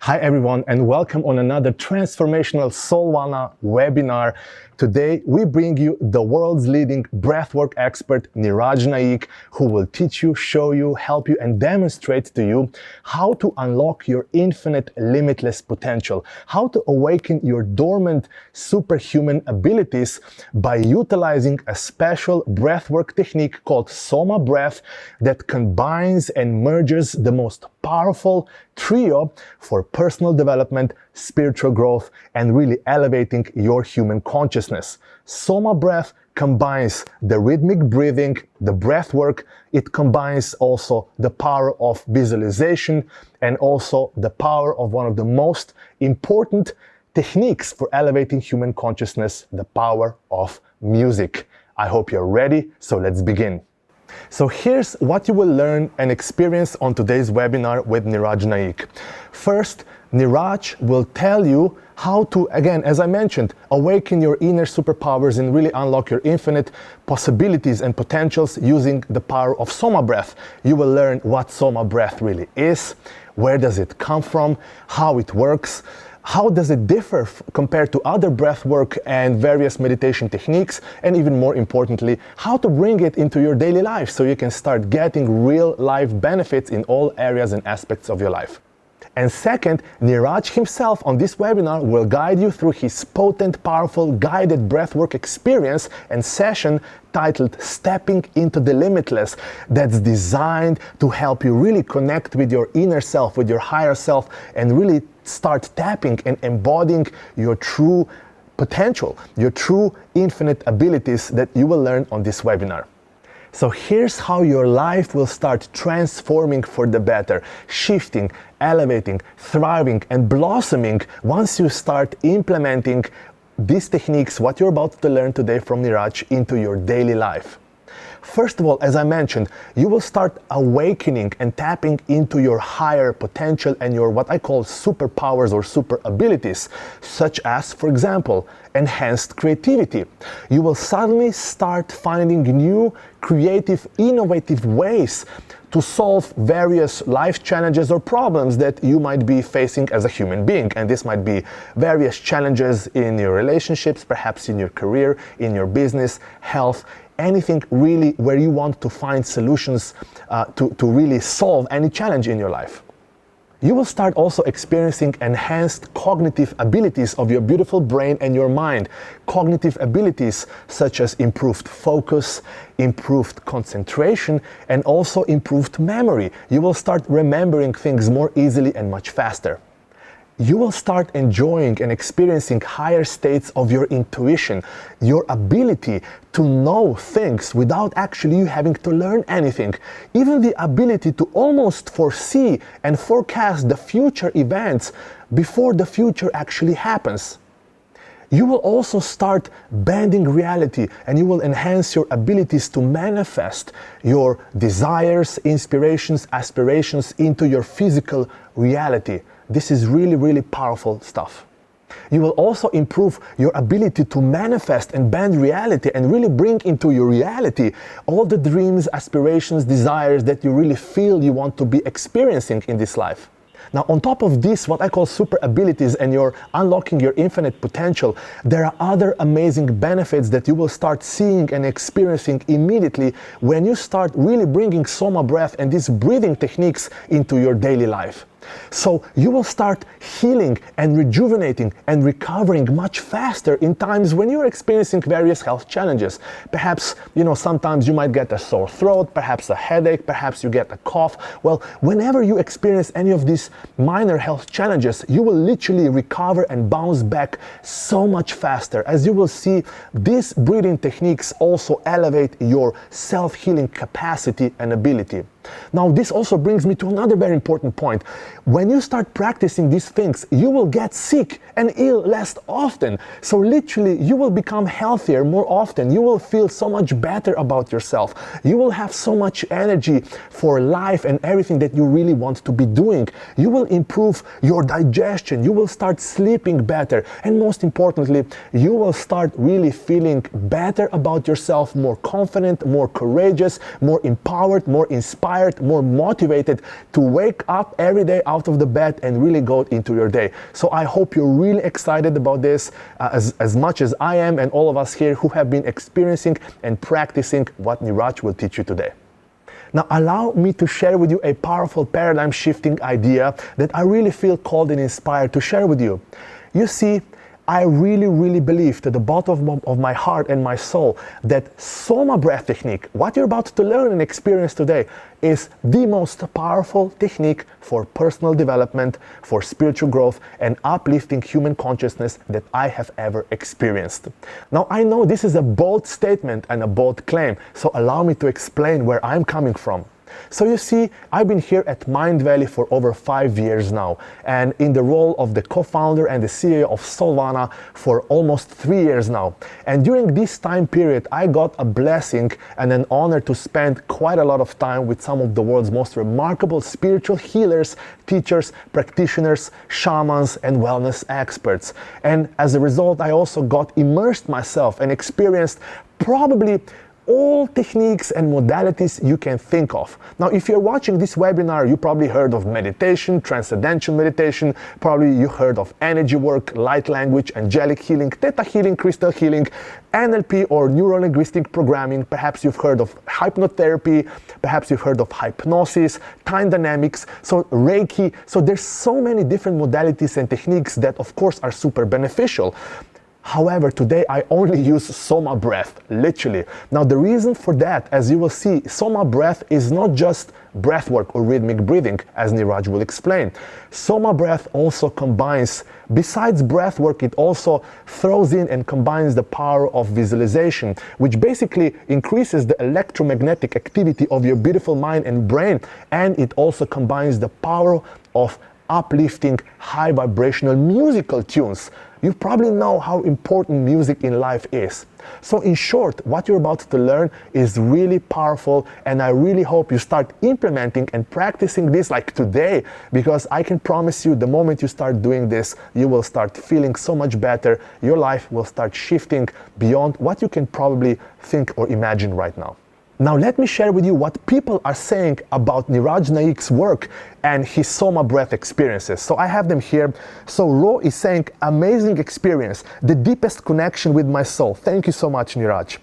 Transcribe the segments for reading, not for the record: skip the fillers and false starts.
Hi everyone, and welcome on another transformational Soulvana webinar. Today we bring you the world's leading breathwork expert Niraj Naik, who will teach you, show you, help you and demonstrate to you how to unlock your infinite limitless potential, how to awaken your dormant superhuman abilities by utilizing a special breathwork technique called Soma breath that combines and merges the most powerful trio for personal development, spiritual growth, and really elevating your human consciousness. Soma breath combines the rhythmic breathing, the breath work. It combines also the power of visualization and also the power of one of the most important techniques for elevating human consciousness, the power of music. I hope you're ready, so let's begin. So here's what you will learn and experience on today's webinar with Niraj Naik. First, Niraj will tell you how to, again, as I mentioned, awaken your inner superpowers and really unlock your infinite possibilities and potentials using the power of Soma breath. You will learn what Soma breath really is, where does it come from, how it works, how does it differ compared to other breathwork and various meditation techniques, and even more importantly, how to bring it into your daily life so you can start getting real life benefits in all areas and aspects of your life. And second, Niraj himself on this webinar will guide you through his potent, powerful, guided breathwork experience and session titled Stepping into the Limitless, that's designed to help you really connect with your inner self, with your higher self, and really start tapping and embodying your true potential, your true infinite abilities that you will learn on this webinar. So here's how your life will start transforming for the better, shifting, elevating, thriving, and blossoming once you start implementing these techniques, what you're about to learn today from Niraj, into your daily life. First of all, as I mentioned, you will start awakening and tapping into your higher potential and your what I call superpowers or super abilities, such as, for example, enhanced creativity. You will suddenly start finding new, creative, innovative ways to solve various life challenges or problems that you might be facing as a human being. And this might be various challenges in your relationships, perhaps in your career, in your business, health, anything really where you want to find solutions to really solve any challenge in your life. You will start also experiencing enhanced cognitive abilities of your beautiful brain and your mind. Cognitive abilities such as improved focus, improved concentration, and also improved memory. You will start remembering things more easily and much faster. You will start enjoying and experiencing higher states of your intuition, your ability to know things without actually you having to learn anything, even the ability to almost foresee and forecast the future events before the future actually happens. You will also start bending reality and you will enhance your abilities to manifest your desires, inspirations, aspirations into your physical reality. This is really, really powerful stuff. You will also improve your ability to manifest and bend reality and really bring into your reality all the dreams, aspirations, desires that you really feel you want to be experiencing in this life. Now, on top of this, what I call super abilities and you're unlocking your infinite potential, there are other amazing benefits that you will start seeing and experiencing immediately when you start really bringing Soma breath and these breathing techniques into your daily life. So you will start healing and rejuvenating and recovering much faster in times when you're experiencing various health challenges. Perhaps, sometimes you might get a sore throat, perhaps a headache, perhaps you get a cough. Well, whenever you experience any of these minor health challenges, you will literally recover and bounce back so much faster. As you will see, these breathing techniques also elevate your self-healing capacity and ability. Now, this also brings me to another very important point. When you start practicing these things, you will get sick and ill less often. So literally, you will become healthier more often. You will feel so much better about yourself. You will have so much energy for life and everything that you really want to be doing. You will improve your digestion. You will start sleeping better. And most importantly, you will start really feeling better about yourself, more confident, more courageous, more empowered, more inspired, inspired, more motivated to wake up every day out of the bed and really go into your day. So I hope you're really excited about this as much as I am and all of us here who have been experiencing and practicing what Niraj will teach you today. Now, allow me to share with you a powerful paradigm shifting idea that I really feel called and inspired to share with you. You see, I really believe to the bottom of my heart and my soul that Soma breath technique, what you're about to learn and experience today, is the most powerful technique for personal development, for spiritual growth, and uplifting human consciousness that I have ever experienced. Now, I know this is a bold statement and a bold claim, so allow me to explain where I'm coming from. So you see, I've been here at Mind Valley for over 5 years now, and in the role of the co-founder and the CEO of Soulvana for almost 3 years now. And during this time period, I got a blessing and an honor to spend quite a lot of time with some of the world's most remarkable spiritual healers, teachers, practitioners, shamans, and wellness experts. And as a result, I also got immersed myself and experienced probably all techniques and modalities you can think of. Now, if you're watching this webinar, you probably heard of meditation, transcendental meditation, probably you heard of energy work, light language, angelic healing, theta healing, crystal healing, NLP or neuro-linguistic programming, perhaps you've heard of hypnotherapy, perhaps you've heard of hypnosis, time dynamics, so Reiki. So there's so many different modalities and techniques that of course are super beneficial. However, today I only use Soma breath, literally. Now the reason for that, as you will see, Soma breath is not just breathwork or rhythmic breathing, as Niraj will explain. Soma breath also combines, besides breathwork, it also throws in and combines the power of visualization, which basically increases the electromagnetic activity of your beautiful mind and brain, and it also combines the power of uplifting high vibrational musical tunes. You probably know how important music in life is. So in short, what you're about to learn is really powerful, and I really hope you start implementing and practicing this like today, because I can promise you the moment you start doing this, you will start feeling so much better. Your life will start shifting beyond what you can probably think or imagine right now. Now let me share with you what people are saying about Niraj Naik's work and his Soma breath experiences. So I have them here. So Ro is saying, amazing experience, the deepest connection with my soul. Thank you so much, Niraj.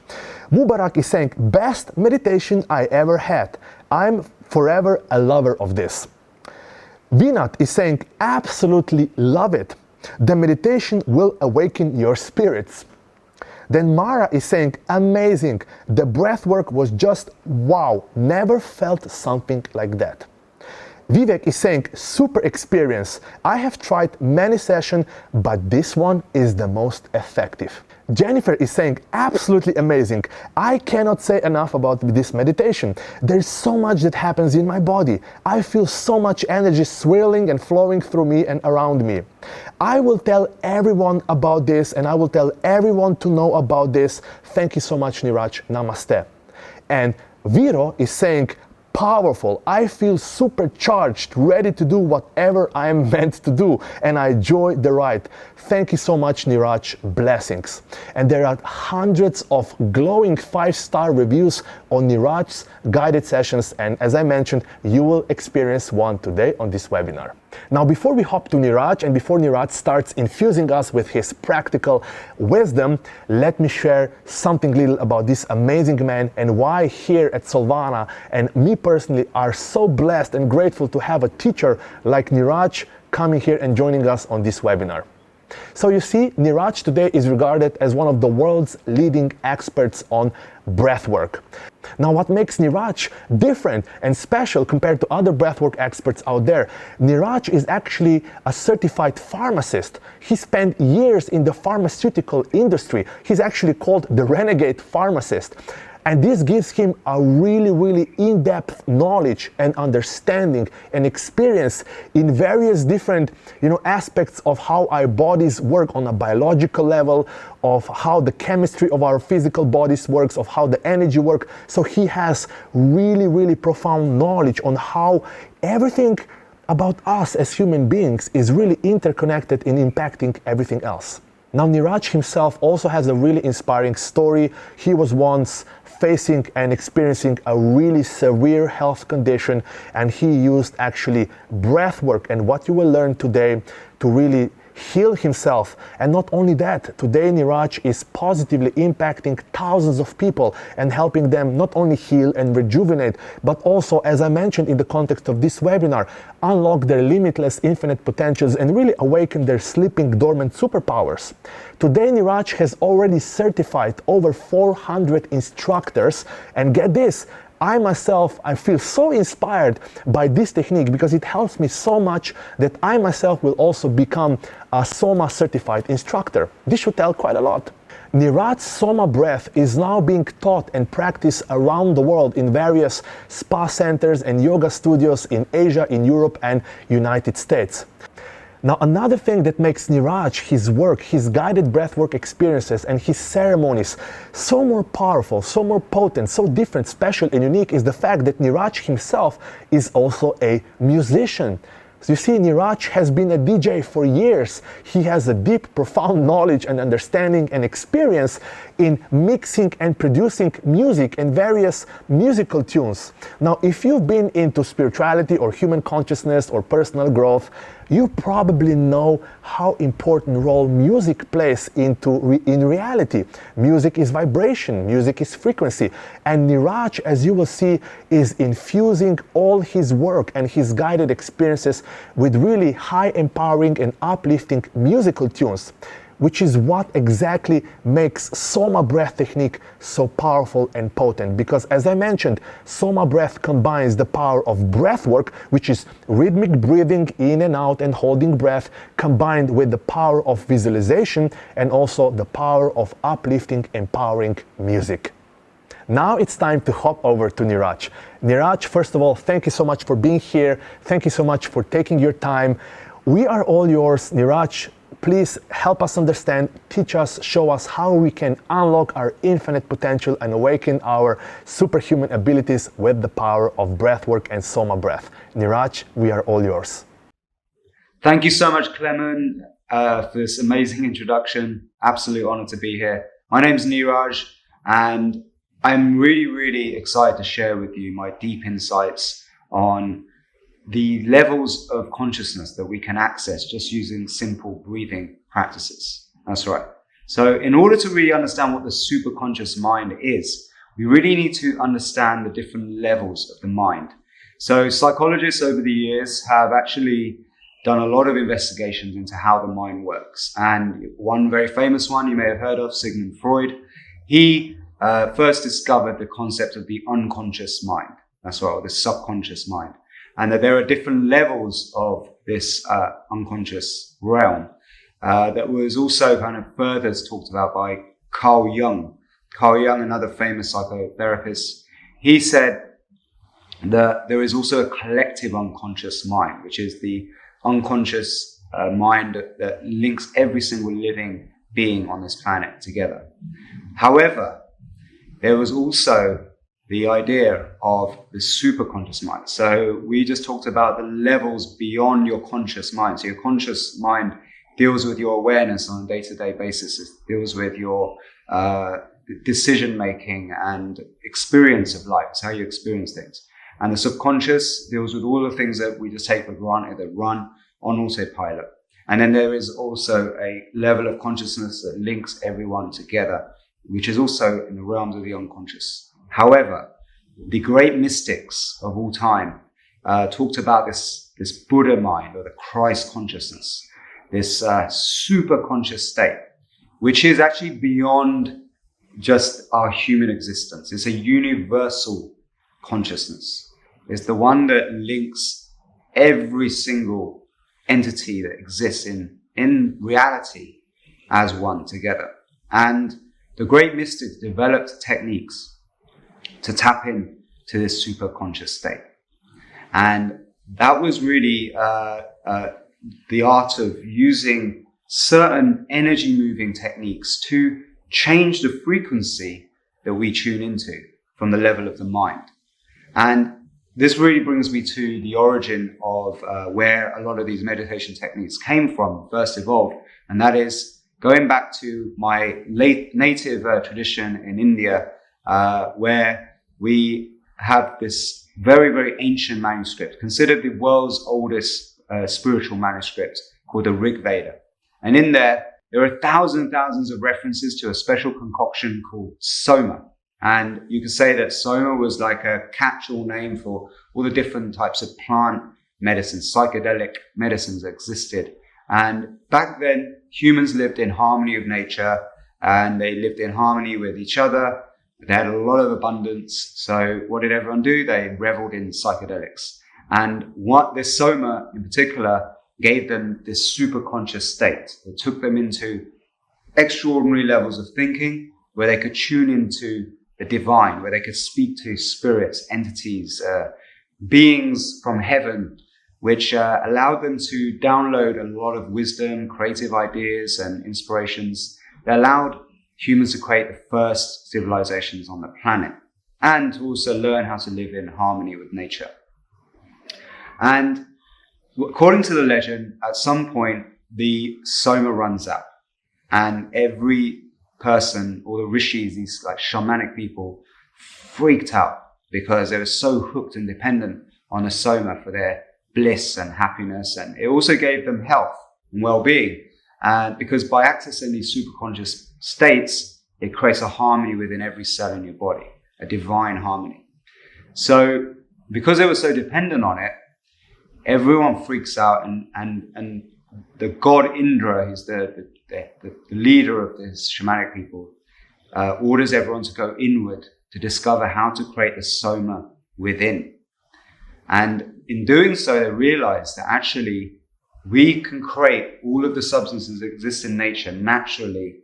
Mubarak is saying, best meditation I ever had. I'm forever a lover of this. Vinat is saying, absolutely love it. The meditation will awaken your spirits. Then Mara is saying, amazing, the breath work was just wow, never felt something like that. Vivek is saying, super experience. I have tried many sessions, but this one is the most effective. Jennifer is saying, absolutely amazing. I cannot say enough about this meditation. There's so much that happens in my body. I feel so much energy swirling and flowing through me and around me. I will tell everyone about this, and I will tell everyone to know about this. Thank you so much, Niraj. Namaste. And Viro is saying, powerful. I feel supercharged, ready to do whatever I am meant to do, and I enjoy the ride. Thank you so much, Niraj. Blessings. And there are hundreds of glowing 5-star reviews on Niraj's guided sessions, and as I mentioned, you will experience one today on this webinar. Now, before we hop to Niraj and before Niraj starts infusing us with his practical wisdom, let me share something little about this amazing man and why here at Soulvana and me personally are so blessed and grateful to have a teacher like Niraj coming here and joining us on this webinar. So you see, Niraj today is regarded as one of the world's leading experts on breathwork. Now, what makes Niraj different and special compared to other breathwork experts out there? Niraj is actually a certified pharmacist. He spent years in the pharmaceutical industry. He's actually called the renegade pharmacist. And this gives him a really in-depth knowledge and understanding and experience in various different, aspects of how our bodies work on a biological level, of how the chemistry of our physical bodies works, of how the energy works. So he has really profound knowledge on how everything about us as human beings is really interconnected in impacting everything else. Now, Niraj himself also has a really inspiring story. He was once facing and experiencing a really severe health condition, and he used actually breath work and what you will learn today to really heal himself. And not only that, today Niraj is positively impacting thousands of people and helping them not only heal and rejuvenate, but also, as I mentioned in the context of this webinar, unlock their limitless infinite potentials and really awaken their sleeping dormant superpowers. Today Niraj has already certified over 400 instructors, and get this, I myself, I feel so inspired by this technique because it helps me so much that I myself will also become a Soma certified instructor. This should tell quite a lot. Niraj's Soma breath is now being taught and practiced around the world in various spa centers and yoga studios in Asia, in Europe and United States. Now, another thing that makes Niraj, his work, his guided breathwork experiences and his ceremonies so more powerful, so more potent, so different, special and unique is the fact that Niraj himself is also a musician. So you see, Niraj has been a DJ for years. He has a deep, profound knowledge and understanding and experience in mixing and producing music and various musical tunes. Now, if you've been into spirituality or human consciousness or personal growth, you probably know how important role music plays in reality. Music is vibration, music is frequency, and Niraj, as you will see, is infusing all his work and his guided experiences with really high empowering and uplifting musical tunes, which is what exactly makes Soma breath technique so powerful and potent. Because as I mentioned, Soma breath combines the power of breath work, which is rhythmic breathing in and out and holding breath, combined with the power of visualization and also the power of uplifting, empowering music. Now it's time to hop over to Niraj. Niraj, first of all, thank you so much for being here. Thank you so much for taking your time. We are all yours. Niraj, please help us understand, teach us, show us how we can unlock our infinite potential and awaken our superhuman abilities with the power of breathwork and Soma breath. Niraj, we are all yours. Thank you so much, Clement, for this amazing introduction. Absolute honor to be here. My name's Niraj, and I'm really, really excited to share with you my deep insights on the levels of consciousness that we can access just using simple breathing practices. That's right. So in order to really understand what the superconscious mind is, we really need to understand the different levels of the mind. So psychologists over the years have actually done a lot of investigations into how the mind works. And one very famous one you may have heard of, Sigmund Freud, he first discovered the concept of the unconscious mind. That's right, or the subconscious mind. And that there are different levels of this unconscious realm that was also kind of further talked about by Carl Jung. Carl Jung, another famous psychotherapist, he said that there is also a collective unconscious mind, which is the unconscious mind that links every single living being on this planet together. However, there was also the idea of the superconscious mind. So we just talked about the levels beyond your conscious mind. So your conscious mind deals with your awareness on a day-to-day basis. It deals with your decision-making and experience of life. It's how you experience things. And the subconscious deals with all the things that we just take for granted that run on autopilot. And then there is also a level of consciousness that links everyone together, which is also in the realms of the unconscious. However, the great mystics of all time talked about this Buddha mind or the Christ consciousness, this super conscious state, which is actually beyond just our human existence. It's a universal consciousness. It's the one that links every single entity that exists in reality as one together. And the great mystics developed techniques to tap in to this super conscious state. And that was really the art of using certain energy moving techniques to change the frequency that we tune into from the level of the mind. And this really brings me to the origin of where a lot of these meditation techniques came from, first evolved, and that is going back to my native tradition in India, where we have this very, very ancient manuscript, considered the world's oldest spiritual manuscript, called the Rig Veda. And in there are thousands of references to a special concoction called Soma. And you could say that Soma was like a catch-all name for all the different types of plant medicines, psychedelic medicines that existed. And back then, humans lived in harmony with nature, and they lived in harmony with each other. They had a lot of abundance. So what did everyone do? They reveled in psychedelics. And what this Soma in particular gave them this super conscious state. It took them into extraordinary levels of thinking where they could tune into the divine, where they could speak to spirits, entities, beings from heaven, which allowed them to download a lot of wisdom, creative ideas, and inspirations that allowed humans to create the first civilizations on the planet and to also learn how to live in harmony with nature. And according to the legend, at some point, the Soma runs out, and every person, or the rishis, these like shamanic people, freaked out because they were so hooked and dependent on the Soma for their bliss and happiness. And it also gave them health and well-being. And because by accessing these superconscious states, it creates a harmony within every cell in your body, a divine harmony. So because they were so dependent on it, everyone freaks out, and the god Indra, who's the leader of this shamanic people, orders everyone to go inward to discover how to create the Soma within. And in doing so, they realize that actually we can create all of the substances that exist in nature naturally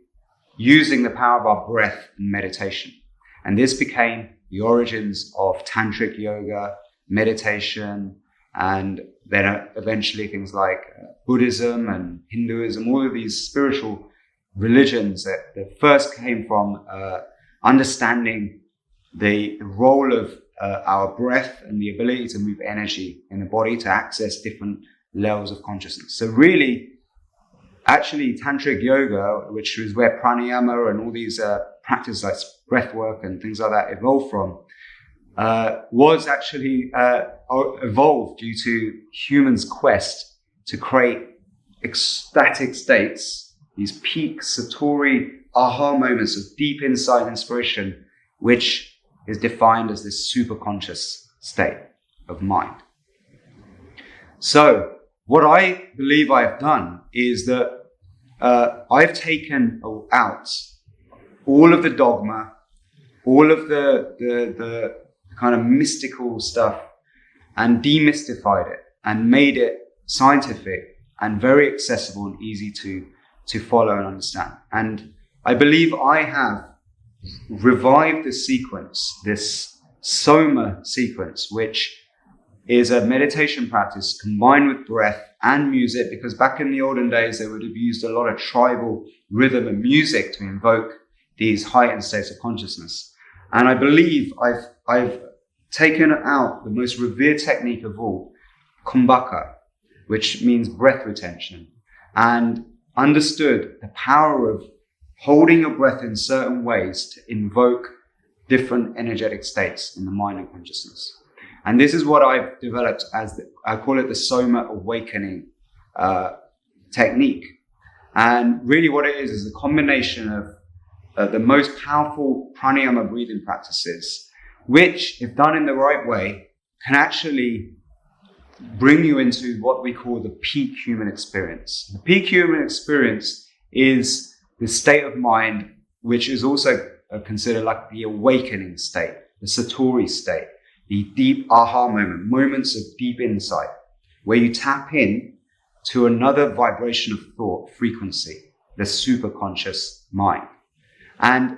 using the power of our breath and meditation. And this became the origins of tantric yoga, meditation, and then eventually things like Buddhism and Hinduism, all of these spiritual religions that first came from understanding the role of our breath and the ability to move energy in the body to access different levels of consciousness. So really, actually, tantric yoga, which is where pranayama and all these practices like breathwork and things like that evolved from, was actually evolved due to humans' quest to create ecstatic states, these peak satori aha moments of deep insight and inspiration, which is defined as this super conscious state of mind. So what I believe I've done is that I've taken out all of the dogma, all of the kind of mystical stuff, and demystified it and made it scientific and very accessible and easy to follow and understand. And I believe I have revived this sequence, this Soma sequence, which is a meditation practice combined with breath and music, because back in the olden days, they would have used a lot of tribal rhythm and music to invoke these heightened states of consciousness. And I believe I've taken out the most revered technique of all, kumbhaka, which means breath retention, and understood the power of holding your breath in certain ways to invoke different energetic states in the mind and consciousness. And this is what I've developed as, I call it the Soma awakening technique. And really what it is a combination of the most powerful pranayama breathing practices, which, if done in the right way, can actually bring you into what we call the peak human experience. The peak human experience is the state of mind, which is also considered like the awakening state, the satori state, the deep aha moment, moments of deep insight, where you tap in to another vibration of thought, frequency, the superconscious mind. And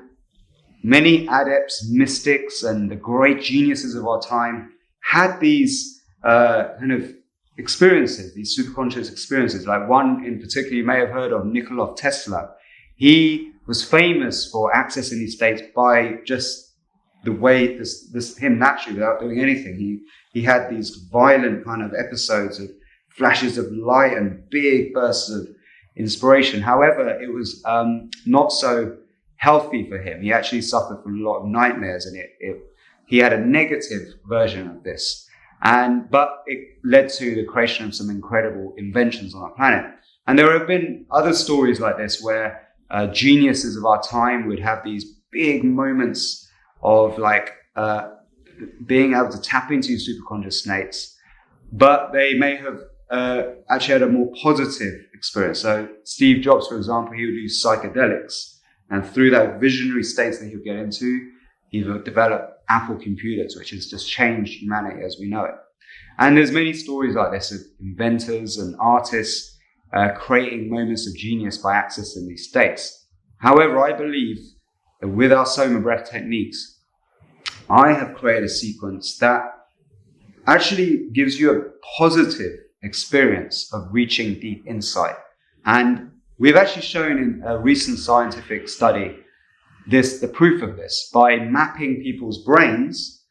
many adepts, mystics, and the great geniuses of our time had these kind of experiences, these superconscious experiences. Like one in particular you may have heard of, Nikola Tesla. He was famous for accessing these states by just the way him naturally, without doing anything. He had these violent kind of episodes of flashes of light and big bursts of inspiration. However, it was not so healthy for him. He actually suffered from a lot of nightmares, and he had a negative version of this. But it led to the creation of some incredible inventions on our planet. And there have been other stories like this where geniuses of our time would have these big moments of being able to tap into superconscious states, but they may have actually had a more positive experience. So Steve Jobs, for example, he would use psychedelics, and through that visionary states that he would get into, he would develop Apple computers, which has just changed humanity as we know it. And there's many stories like this of inventors and artists creating moments of genius by accessing these states. However, I believe that with our Soma breath techniques, I have created a sequence that actually gives you a positive experience of reaching deep insight. And we've actually shown in a recent scientific study the proof of this by mapping people's brains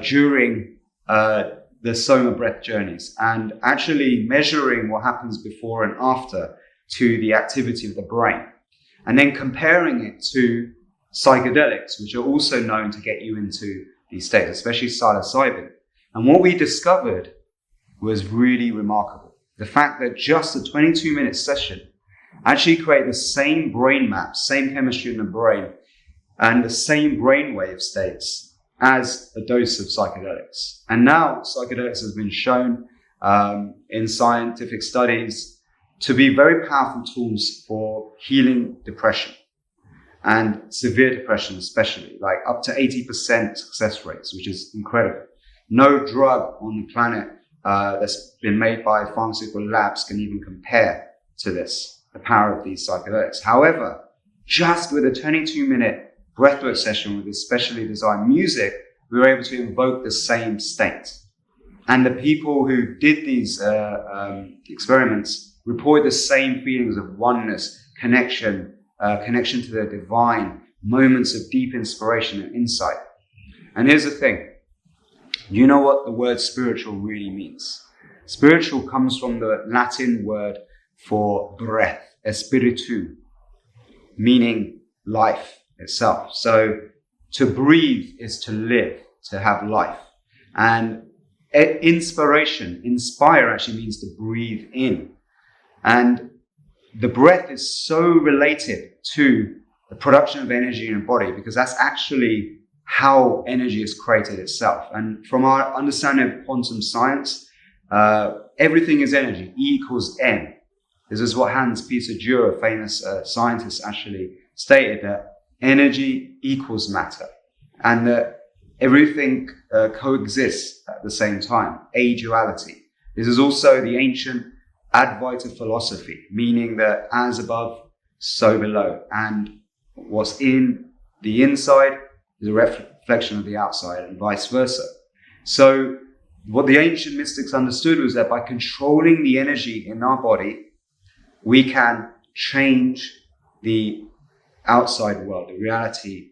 during the Soma breath journeys and actually measuring what happens before and after to the activity of the brain, and then comparing it to psychedelics, which are also known to get you into these states, especially psilocybin. And what we discovered was really remarkable. The fact that just a 22-minute session actually created the same brain map, same chemistry in the brain, and the same brainwave states as a dose of psychedelics. And now psychedelics has been shown in scientific studies to be very powerful tools for healing depression, and severe depression especially, like up to 80% success rates, which is incredible. No drug on the planet that's been made by pharmaceutical labs can even compare to this, the power of these psychedelics. However, just with a 22-minute breathwork session with this specially designed music, we were able to invoke the same state. And the people who did these experiments reported the same feelings of oneness, connection to the divine, moments of deep inspiration and insight. And here's the thing. You know what the word spiritual really means? Spiritual comes from the Latin word for breath, espiritu, meaning life itself. So to breathe is to live, to have life. And inspire actually means to breathe in. And the breath is so related to the production of energy in your body, because that's actually how energy is created itself. And from our understanding of quantum science, everything is energy. E equals M. This is what Hans Peter Dürr, a famous scientist, actually stated, that energy equals matter, and that everything coexists at the same time, a-duality. This is also the ancient Advaita philosophy, meaning that as above, so below. And what's in the inside is a reflection of the outside, and vice versa. So what the ancient mystics understood was that by controlling the energy in our body, we can change the outside world, the reality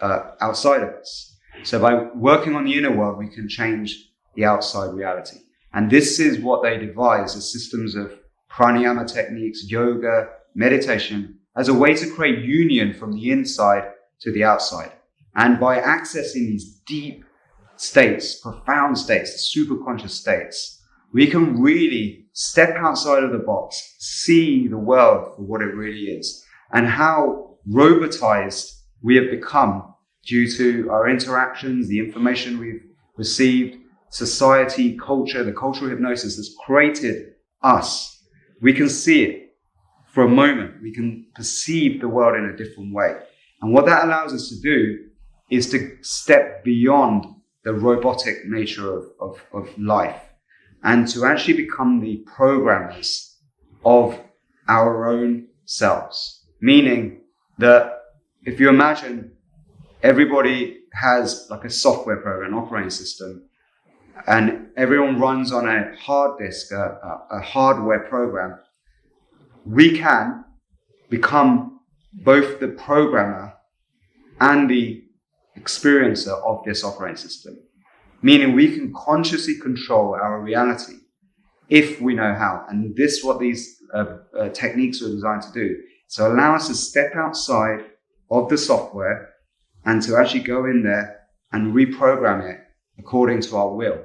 outside of us. So by working on the inner world, we can change the outside reality. And this is what they devised as systems of pranayama techniques, yoga, meditation, as a way to create union from the inside to the outside. And by accessing these deep states, profound states, superconscious states, we can really step outside of the box, see the world for what it really is, and how robotized we have become due to our interactions, the information we've received, society, culture, the cultural hypnosis that's created us. We can see it for a moment. We can perceive the world in a different way. And what that allows us to do is to step beyond the robotic nature of life and to actually become the programmers of our own selves. Meaning that if you imagine everybody has like a software program, an operating system, and everyone runs on a hard disk, a hardware program, we can become both the programmer and the experiencer of this operating system. Meaning we can consciously control our reality if we know how. And this is what these techniques are designed to do. So allow us to step outside of the software and to actually go in there and reprogram it according to our will.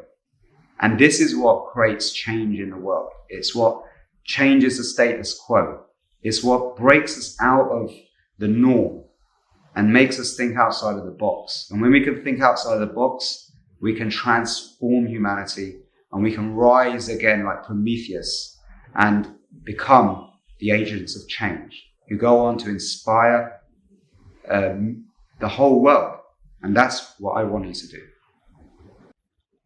And this is what creates change in the world. It's what changes the status quo. It's what breaks us out of the norm and makes us think outside of the box. And when we can think outside of the box, we can transform humanity and we can rise again like Prometheus and become the agents of change who go on to inspire the whole world. And that's what I want you to do.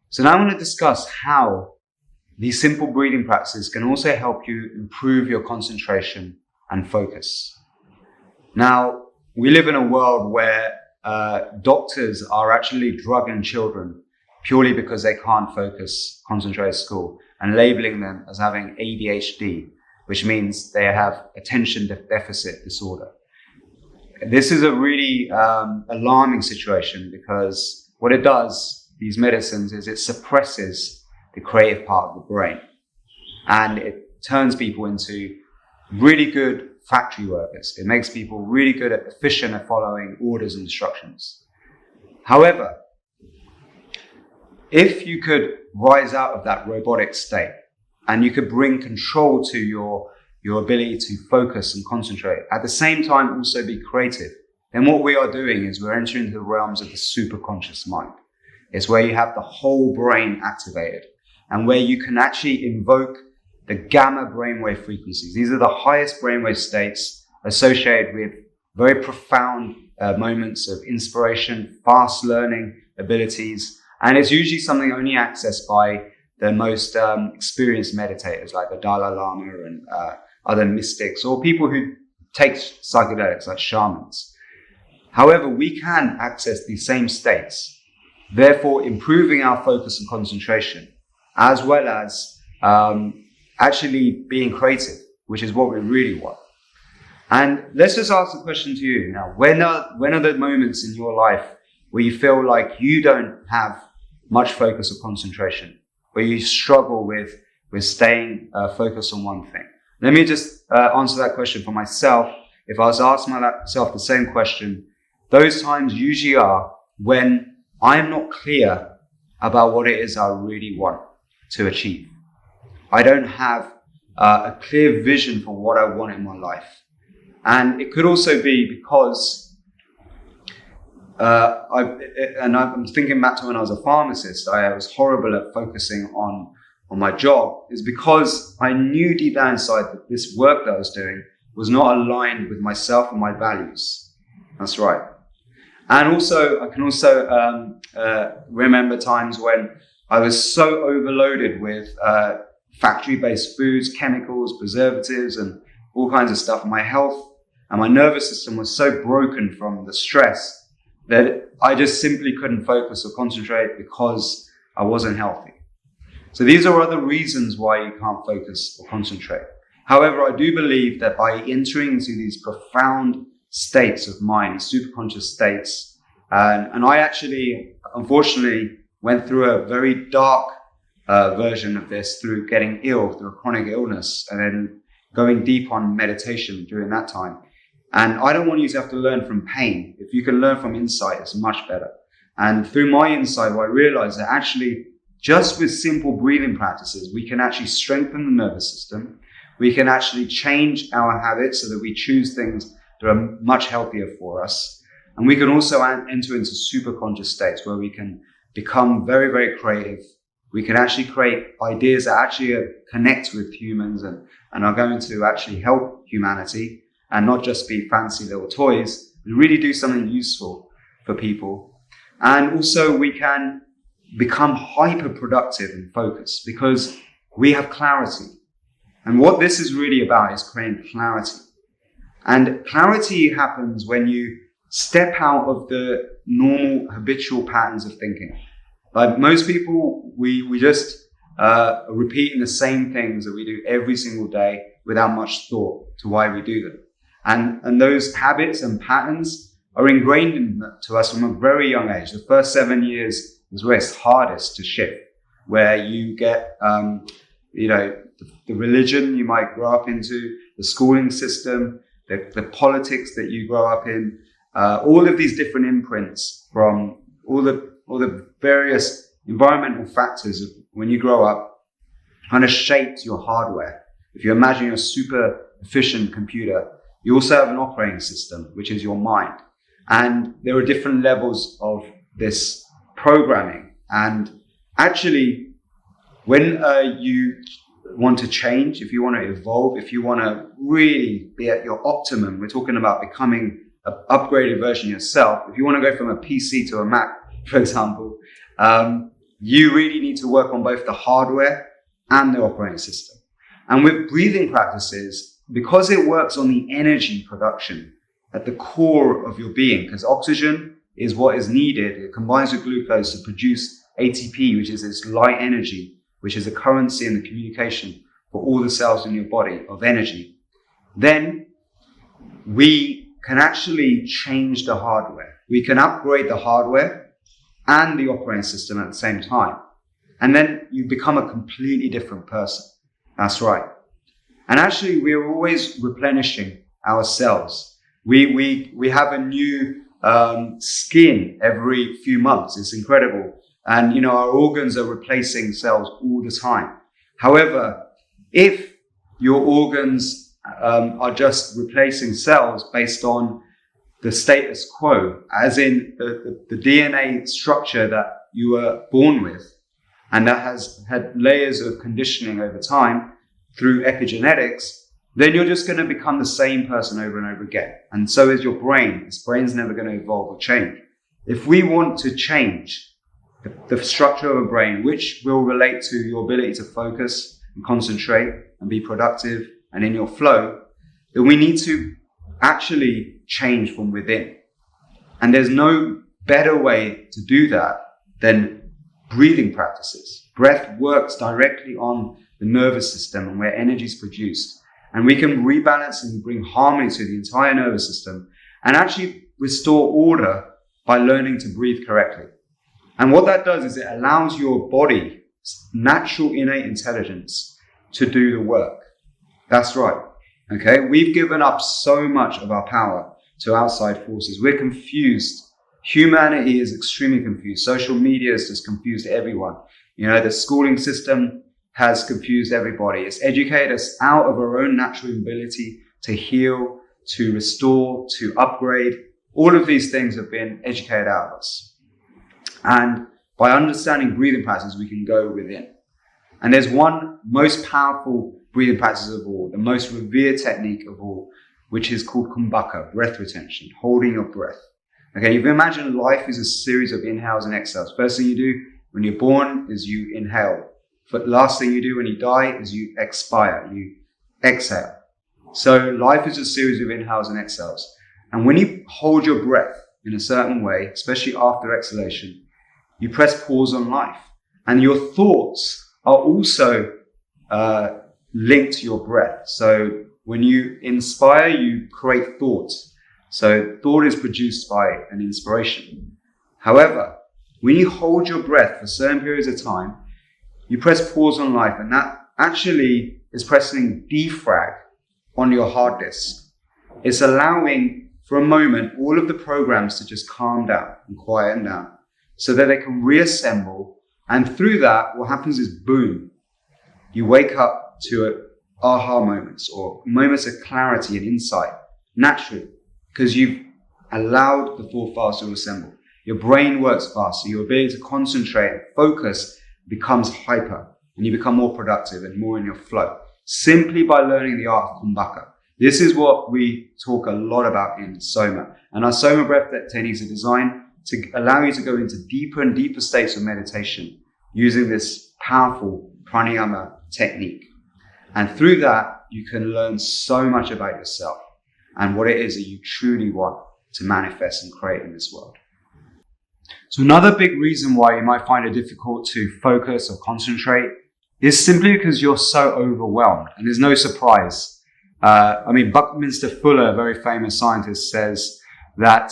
So now I want to discuss how these simple breathing practices can also help you improve your concentration and focus. Now, we live in a world where doctors are actually drugging children purely because they can't focus, concentrate at school, and labeling them as having ADHD, which means they have attention deficit disorder. This is a really alarming situation because what it does, these medicines, is it suppresses the creative part of the brain and it turns people into really good factory workers. It makes people really good at efficient at following orders and instructions. However, if you could rise out of that robotic state and you could bring control to your ability to focus and concentrate, at the same time also be creative, then what we are doing is we're entering into the realms of the superconscious mind. It's where you have the whole brain activated and where you can actually invoke the gamma brainwave frequencies. These are the highest brainwave states associated with very profound moments of inspiration, fast learning abilities. And it's usually something only accessed by the most experienced meditators like the Dalai Lama and other mystics or people who take psychedelics like shamans. However, we can access these same states, therefore improving our focus and concentration, as well as actually being creative, which is what we really want. And let's just ask the question to you now. When are the moments in your life where you feel like you don't have much focus or concentration, where you struggle with staying focused on one thing? Let me just answer that question for myself. If I was to ask myself the same question, those times usually are when I'm not clear about what it is I really want to achieve. I don't have a clear vision for what I want in my life. And it could also be because I'm thinking back to when I was a pharmacist, I was horrible at focusing on my job, is because I knew deep down inside that this work that I was doing was not aligned with myself and my values. That's right. And also, I can also remember times when I was so overloaded with factory-based foods, chemicals, preservatives, and all kinds of stuff. My health and my nervous system was so broken from the stress that I just simply couldn't focus or concentrate because I wasn't healthy. So these are other reasons why you can't focus or concentrate. However, I do believe that by entering into these profound states of mind, superconscious states, and I actually, unfortunately, went through a very dark version of this through getting ill, through a chronic illness, and then going deep on meditation during that time. And I don't want you to have to learn from pain. If you can learn from insight, it's much better. And through my insight, I realized that actually, just with simple breathing practices, we can actually strengthen the nervous system. We can actually change our habits so that we choose things that are much healthier for us. And we can also enter into superconscious states where we can become very, very creative. We can actually create ideas that actually connect with humans and are going to actually help humanity and not just be fancy little toys, but really do something useful for people. And also we can become hyper productive and focused because we have clarity. And what this is really about is creating clarity. And clarity happens when you step out of the normal habitual patterns of thinking. Like most people, we just are repeating the same things that we do every single day without much thought to why we do them. And those habits and patterns are ingrained into us from a very young age. The first 7 years is where it's hardest to shift, where you get the religion you might grow up into, the schooling system, the politics that you grow up in, all of these different imprints from all the various environmental factors of when you grow up kind of shapes your hardware. If you imagine your super efficient computer, you also have an operating system, which is your mind. And there are different levels of this programming. And actually, when you want to change, if you want to evolve, if you want to really be at your optimum, we're talking about becoming an upgraded version of yourself. If you want to go from a PC to a Mac, for example, you really need to work on both the hardware and the operating system. And with breathing practices, because it works on the energy production at the core of your being, because oxygen is what is needed, it combines with glucose to produce ATP, which is this light energy, which is a currency in the communication for all the cells in your body of energy, then we can actually change the hardware. We can upgrade the hardware and the operating system at the same time. And then you become a completely different person. That's right. And actually, we're always replenishing our cells. We have a new skin every few months. It's incredible. And, our organs are replacing cells all the time. However, if your organs are just replacing cells based on the status quo, as in the DNA structure that you were born with, and that has had layers of conditioning over time through epigenetics, then you're just going to become the same person over and over again. And so is your brain. This brain's never going to evolve or change. If we want to change the structure of a brain, which will relate to your ability to focus and concentrate and be productive and in your flow, then we need to actually change from within. And there's no better way to do that than breathing practices. Breath works directly on the nervous system and where energy is produced. And we can rebalance and bring harmony to the entire nervous system and actually restore order by learning to breathe correctly. And what that does is it allows your body's natural innate intelligence to do the work. That's right. Okay. We've given up so much of our power to outside forces. We're confused. Humanity is extremely confused. Social media has just confused everyone. The schooling system has confused everybody. It's educated us out of our own natural ability to heal, to restore, to upgrade. All of these things have been educated out of us. And by understanding breathing practices, we can go within. And there's one most powerful breathing practice of all, the most revered technique of all, which is called kumbhaka, breath retention, holding your breath. Okay, if you imagine life is a series of inhales and exhales. First thing you do when you're born is you inhale. But last thing you do when you die is you expire, you exhale. So life is a series of inhales and exhales. And when you hold your breath in a certain way, especially after exhalation, you press pause on life. And your thoughts are also linked to your breath. So when you inspire, you create thoughts. So thought is produced by an inspiration. However, when you hold your breath for certain periods of time, you press pause on life, and that actually is pressing defrag on your hard disk. It's allowing for a moment all of the programs to just calm down and quieten down so that they can reassemble. And through that, what happens is boom, you wake up to aha moments or moments of clarity and insight naturally, because you've allowed the thought files to assemble. Your brain works faster. Your ability to concentrate and focus becomes hyper, and you become more productive and more in your flow simply by learning the art of kumbhaka. This is what we talk a lot about in Soma. And our Soma breath techniques are designed to allow you to go into deeper and deeper states of meditation using this powerful pranayama technique. And through that, you can learn so much about yourself and what it is that you truly want to manifest and create in this world. So another big reason why you might find it difficult to focus or concentrate is simply because you're so overwhelmed. And there's no surprise. Buckminster Fuller, a very famous scientist, says that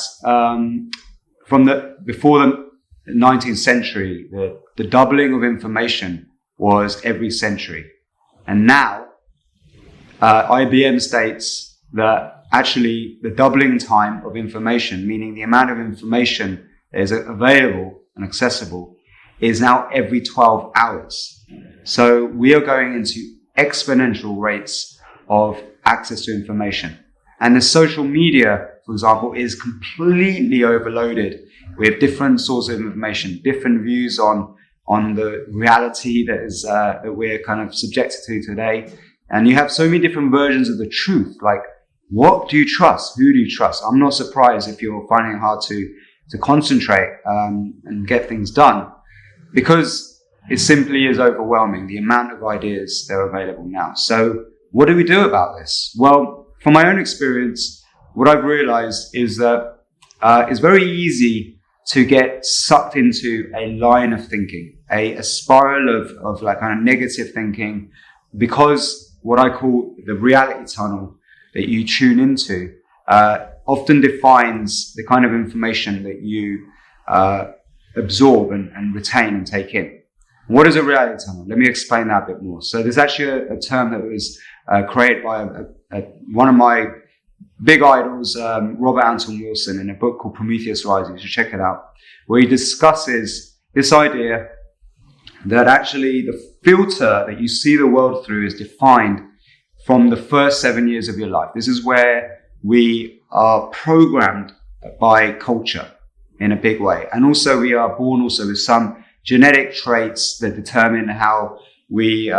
before the 19th century, the doubling of information was every century. And now, IBM states that actually the doubling time of information, meaning the amount of information that is available and accessible, is now every 12 hours. So we are going into exponential rates of access to information. And the social media, for example, is completely overloaded with different sources of information, different views on the reality that is that we're kind of subjected to today. And you have so many different versions of the truth. Like, what do you trust? Who do you trust? I'm not surprised if you're finding it hard to concentrate and get things done, because it simply is overwhelming, the amount of ideas that are available now. So what do we do about this? Well, from my own experience, what I've realized is that it's very easy to get sucked into a line of thinking, a spiral of like kind of negative thinking, because what I call the reality tunnel that you tune into often defines the kind of information that you absorb and retain and take in. What is a reality tunnel? Let me explain that a bit more. So there's actually a term that was created by one of my big idols, Robert Anton Wilson, in a book called Prometheus Rising. You should check it out, where he discusses this idea that actually the filter that you see the world through is defined from the first 7 years of your life. This is where we are programmed by culture in a big way. And also we are born also with some genetic traits that determine how we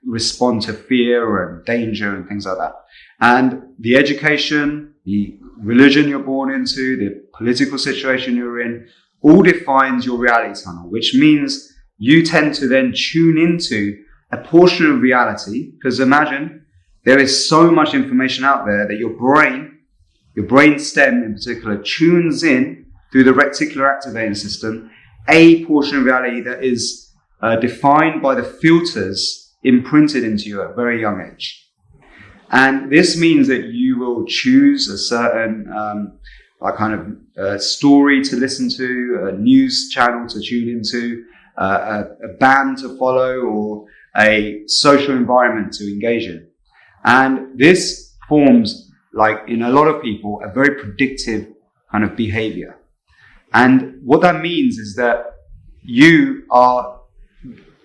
respond to fear and danger and things like that. And the education, the religion you're born into, the political situation you're in, all defines your reality tunnel, which means you tend to then tune into a portion of reality, because imagine there is so much information out there that your brain stem in particular, tunes in through the reticular activating system, a portion of reality that is defined by the filters imprinted into you at a very young age. And this means that you will choose a certain story to listen to, a news channel to tune into, a band to follow, or a social environment to engage in. And this forms, like in a lot of people, a very predictive kind of behavior. And what that means is that you are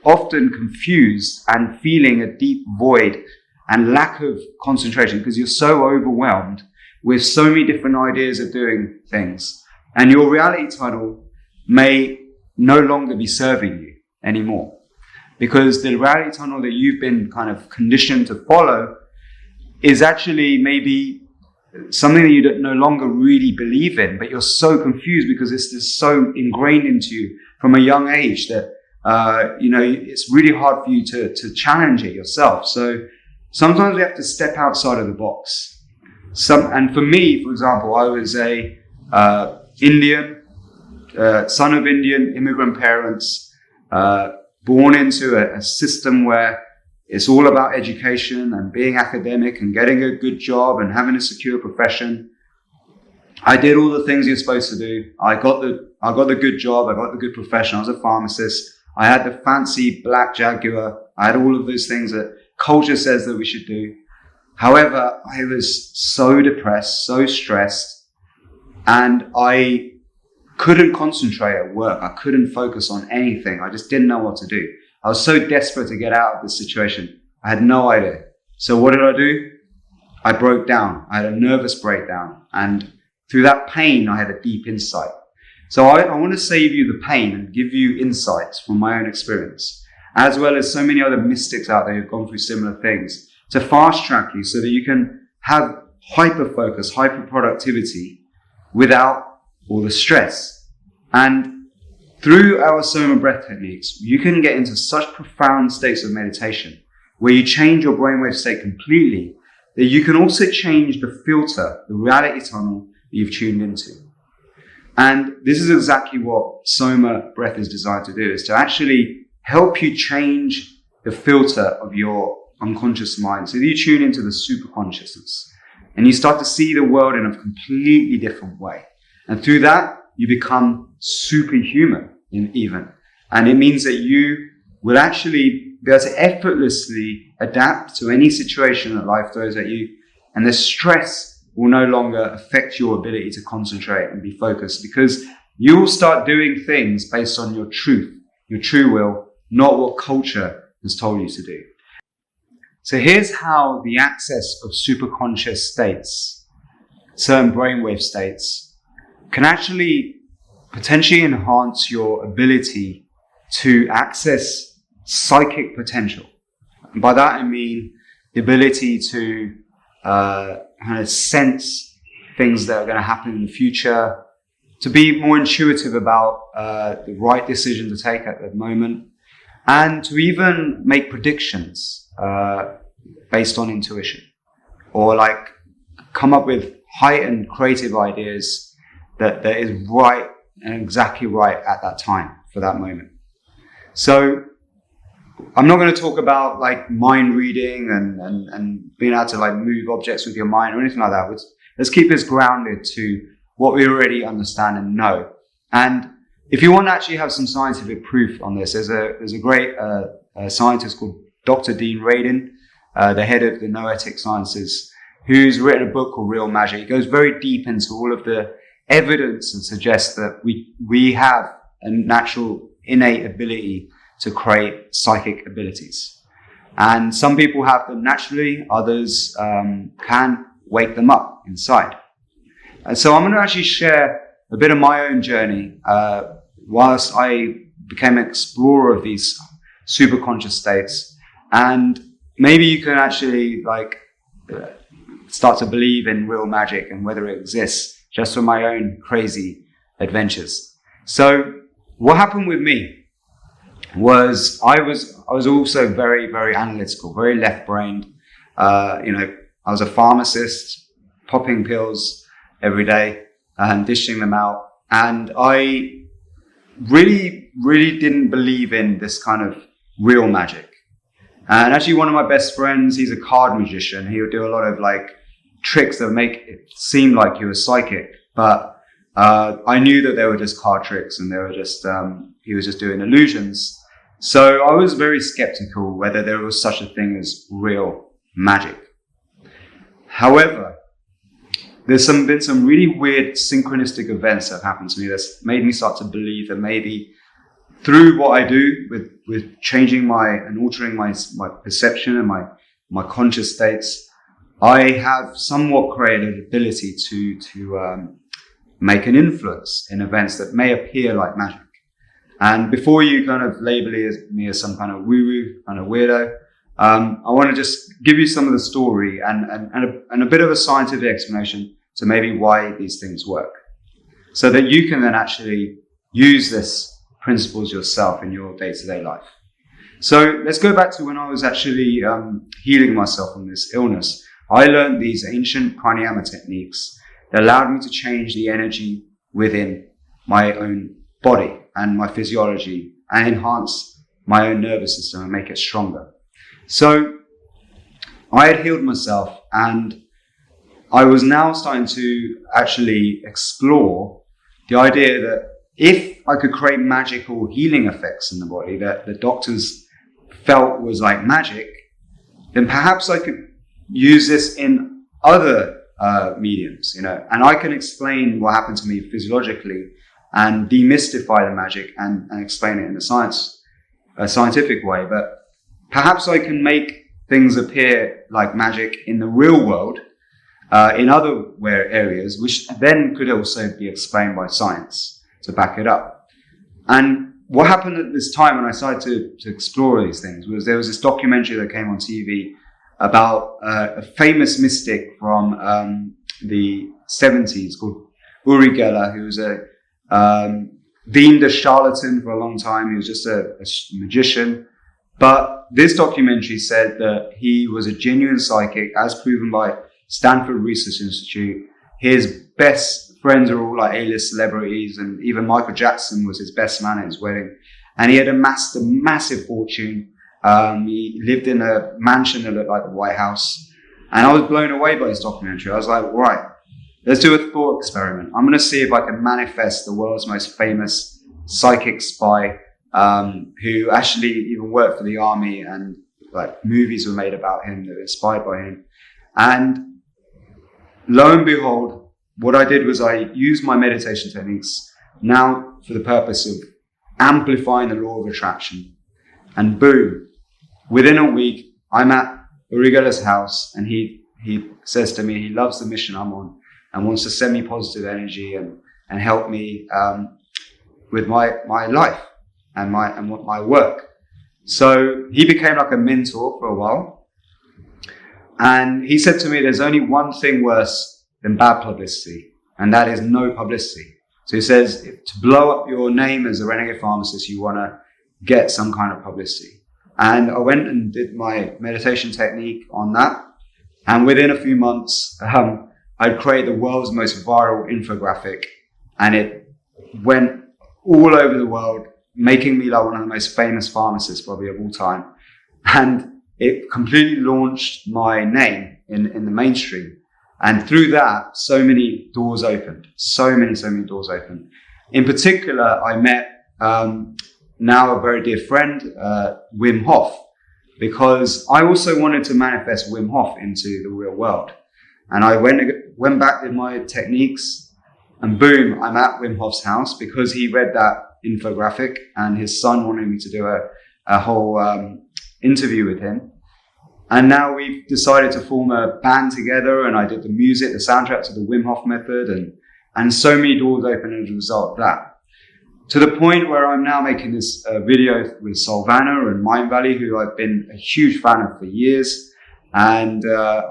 often confused and feeling a deep void and lack of concentration because you're so overwhelmed with so many different ideas of doing things. And your reality tunnel may no longer be serving you anymore, because the reality tunnel that you've been kind of conditioned to follow is actually maybe something that you no longer really believe in, but you're so confused because it's just so ingrained into you from a young age that it's really hard for you to challenge it yourself. So sometimes we have to step outside of the box. And for me, for example, I was a Indian, son of Indian immigrant parents, born into a system where it's all about education and being academic and getting a good job and having a secure profession. I did all the things you're supposed to do. I got the good job. I got the good profession. I was a pharmacist. I had the fancy black Jaguar. I had all of those things that culture says that we should do. However, I was so depressed, so stressed, and I couldn't concentrate at work. I couldn't focus on anything. I just didn't know what to do. I was so desperate to get out of this situation. I had no idea. So what did I do? I broke down. I had a nervous breakdown. And through that pain, I had a deep insight. So I want to save you the pain and give you insights from my own experience, as well as so many other mystics out there who've gone through similar things, to fast track you so that you can have hyper focus, hyper productivity without all the stress. And through our Soma breath techniques, you can get into such profound states of meditation where you change your brainwave state completely, that you can also change the filter, the reality tunnel that you've tuned into. And this is exactly what Soma breath is designed to do, is to actually help you change the filter of your unconscious mind. So that you tune into the superconsciousness and you start to see the world in a completely different way. And through that, you become superhuman even. And it means that you will actually be able to effortlessly adapt to any situation that life throws at you, and the stress will no longer affect your ability to concentrate and be focused, because you will start doing things based on your truth, your true will, not what culture has told you to do. So here's how the access of superconscious states, certain brainwave states, can actually potentially enhance your ability to access psychic potential. And by that I mean the ability to kind of sense things that are going to happen in the future, to be more intuitive about the right decision to take at the moment, and to even make predictions based on intuition, or like come up with heightened creative ideas that is right and exactly right at that time for that moment. So I'm not going to talk about like mind reading and being able to like move objects with your mind or anything like that. Let's keep this grounded to what we already understand and know. And if you want to actually have some scientific proof on this, there's a great scientist called Dr. Dean Radin, the head of the Noetic Sciences, who's written a book called Real Magic. He goes very deep into all of the evidence and suggests that we have a natural innate ability to create psychic abilities. And some people have them naturally, others can wake them up inside. And so I'm going to actually share a bit of my own journey whilst I became an explorer of these superconscious states. And maybe you can actually like start to believe in real magic and whether it exists, just from my own crazy adventures. So what happened with me was I was also very, very analytical, very left-brained. I was a pharmacist, popping pills every day and dishing them out. And I really, really didn't believe in this kind of real magic. And actually one of my best friends, he's a card magician. He would do a lot of like tricks that make it seem like he was psychic. But I knew that they were just card tricks and they were just, he was just doing illusions. So I was very skeptical whether there was such a thing as real magic. However, there's been some really weird synchronistic events that have happened to me that's made me start to believe that maybe through what I do with changing and altering my perception and my conscious states, I have somewhat created an ability to make an influence in events that may appear like magic. And before you kind of label me as some kind of woo-woo kind of weirdo, I want to just give you some of the story and a bit of a scientific explanation to maybe why these things work, so that you can then actually use this principles yourself in your day-to-day life. So let's go back to when I was actually healing myself from this illness. I learned these ancient pranayama techniques that allowed me to change the energy within my own body and my physiology and enhance my own nervous system and make it stronger. So I had healed myself, and I was now starting to actually explore the idea that if I could create magical healing effects in the body that the doctors felt was like magic, then perhaps I could use this in other mediums, and I can explain what happened to me physiologically and demystify the magic and explain it in a scientific way. But perhaps I can make things appear like magic in the real world, in other areas, which then could also be explained by science to back it up. And what happened at this time when I started to explore these things was there was this documentary that came on TV about a famous mystic from the 70s called Uri Geller, who was deemed a charlatan for a long time. He was just a magician. But this documentary said that he was a genuine psychic, as proven by Stanford Research Institute. His best friends are all like A-list celebrities, and even Michael Jackson was his best man at his wedding. And he had amassed a massive fortune. He lived in a mansion that looked like the White House. And I was blown away by this documentary. I was like, right, let's do a thought experiment. I'm going to see if I can manifest the world's most famous psychic spy who actually even worked for the army, and like movies were made about him that were inspired by him. And lo and behold, what I did was I used my meditation techniques now for the purpose of amplifying the law of attraction. And boom, within a week, I'm at Urigala's house, and he says to me he loves the mission I'm on and wants to send me positive energy and help me with my life and my work. So he became like a mentor for a while. And he said to me, there's only one thing worse than bad publicity, and that is no publicity. So he says, to blow up your name as a renegade pharmacist, you want to get some kind of publicity. And I went and did my meditation technique on that. And within a few months, I'd created the world's most viral infographic, and it went all over the world, making me like one of the most famous pharmacists probably of all time. And it completely launched my name in the mainstream. And through that, so many doors opened. So many doors opened. In particular, I met now a very dear friend, Wim Hof, because I also wanted to manifest Wim Hof into the real world. And I went back with my techniques, and boom, I'm at Wim Hof's house because he read that infographic, and his son wanted me to do a whole interview with him. And now we've decided to form a band together, and I did the music, the soundtrack to the Wim Hof method, and so many doors opened as a result of that. To the point where I'm now making this video with Soulvana and Mind Valley, who I've been a huge fan of for years. And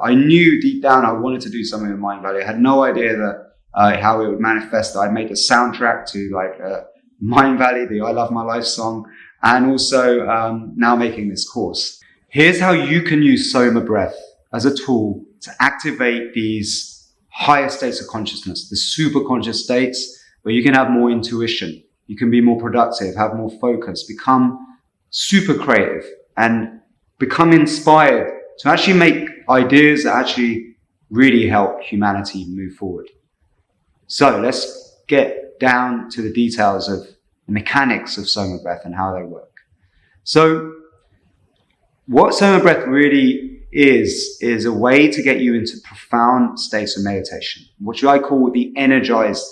I knew deep down I wanted to do something with Mind Valley. I had no idea that how it would manifest. I'd made a soundtrack to Mind Valley, the I Love My Life song, and also now making this course. Here's how you can use Soma breath as a tool to activate these higher states of consciousness, the super conscious states where you can have more intuition, you can be more productive, have more focus, become super creative, and become inspired to actually make ideas that actually really help humanity move forward. So let's get down to the details of the mechanics of Soma breath and how they work. So what Soma breath really is a way to get you into profound states of meditation, which I call the energized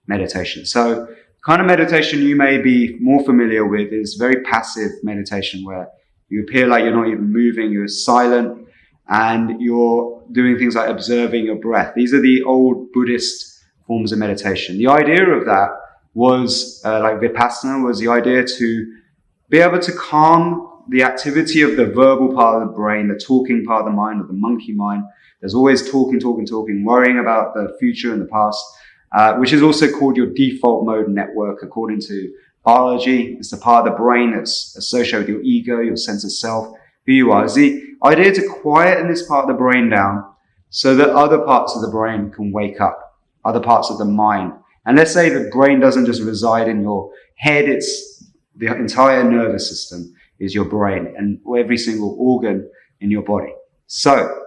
meditation. So the kind of meditation you may be more familiar with is very passive meditation, where you appear like you're not even moving, you're silent, and you're doing things like observing your breath. These are the old Buddhist forms of meditation. The idea of that was, like Vipassana, was the idea to be able to calm the activity of the verbal part of the brain, the talking part of the mind, or the monkey mind. There's always talking, worrying about the future and the past, which is also called your default mode network according to biology. It's the part of the brain that's associated with your ego, your sense of self, who you are. It's the idea to quieten this part of the brain down so that other parts of the brain can wake up, other parts of the mind. And let's say the brain doesn't just reside in your head, it's the entire nervous system is your brain and every single organ in your body. So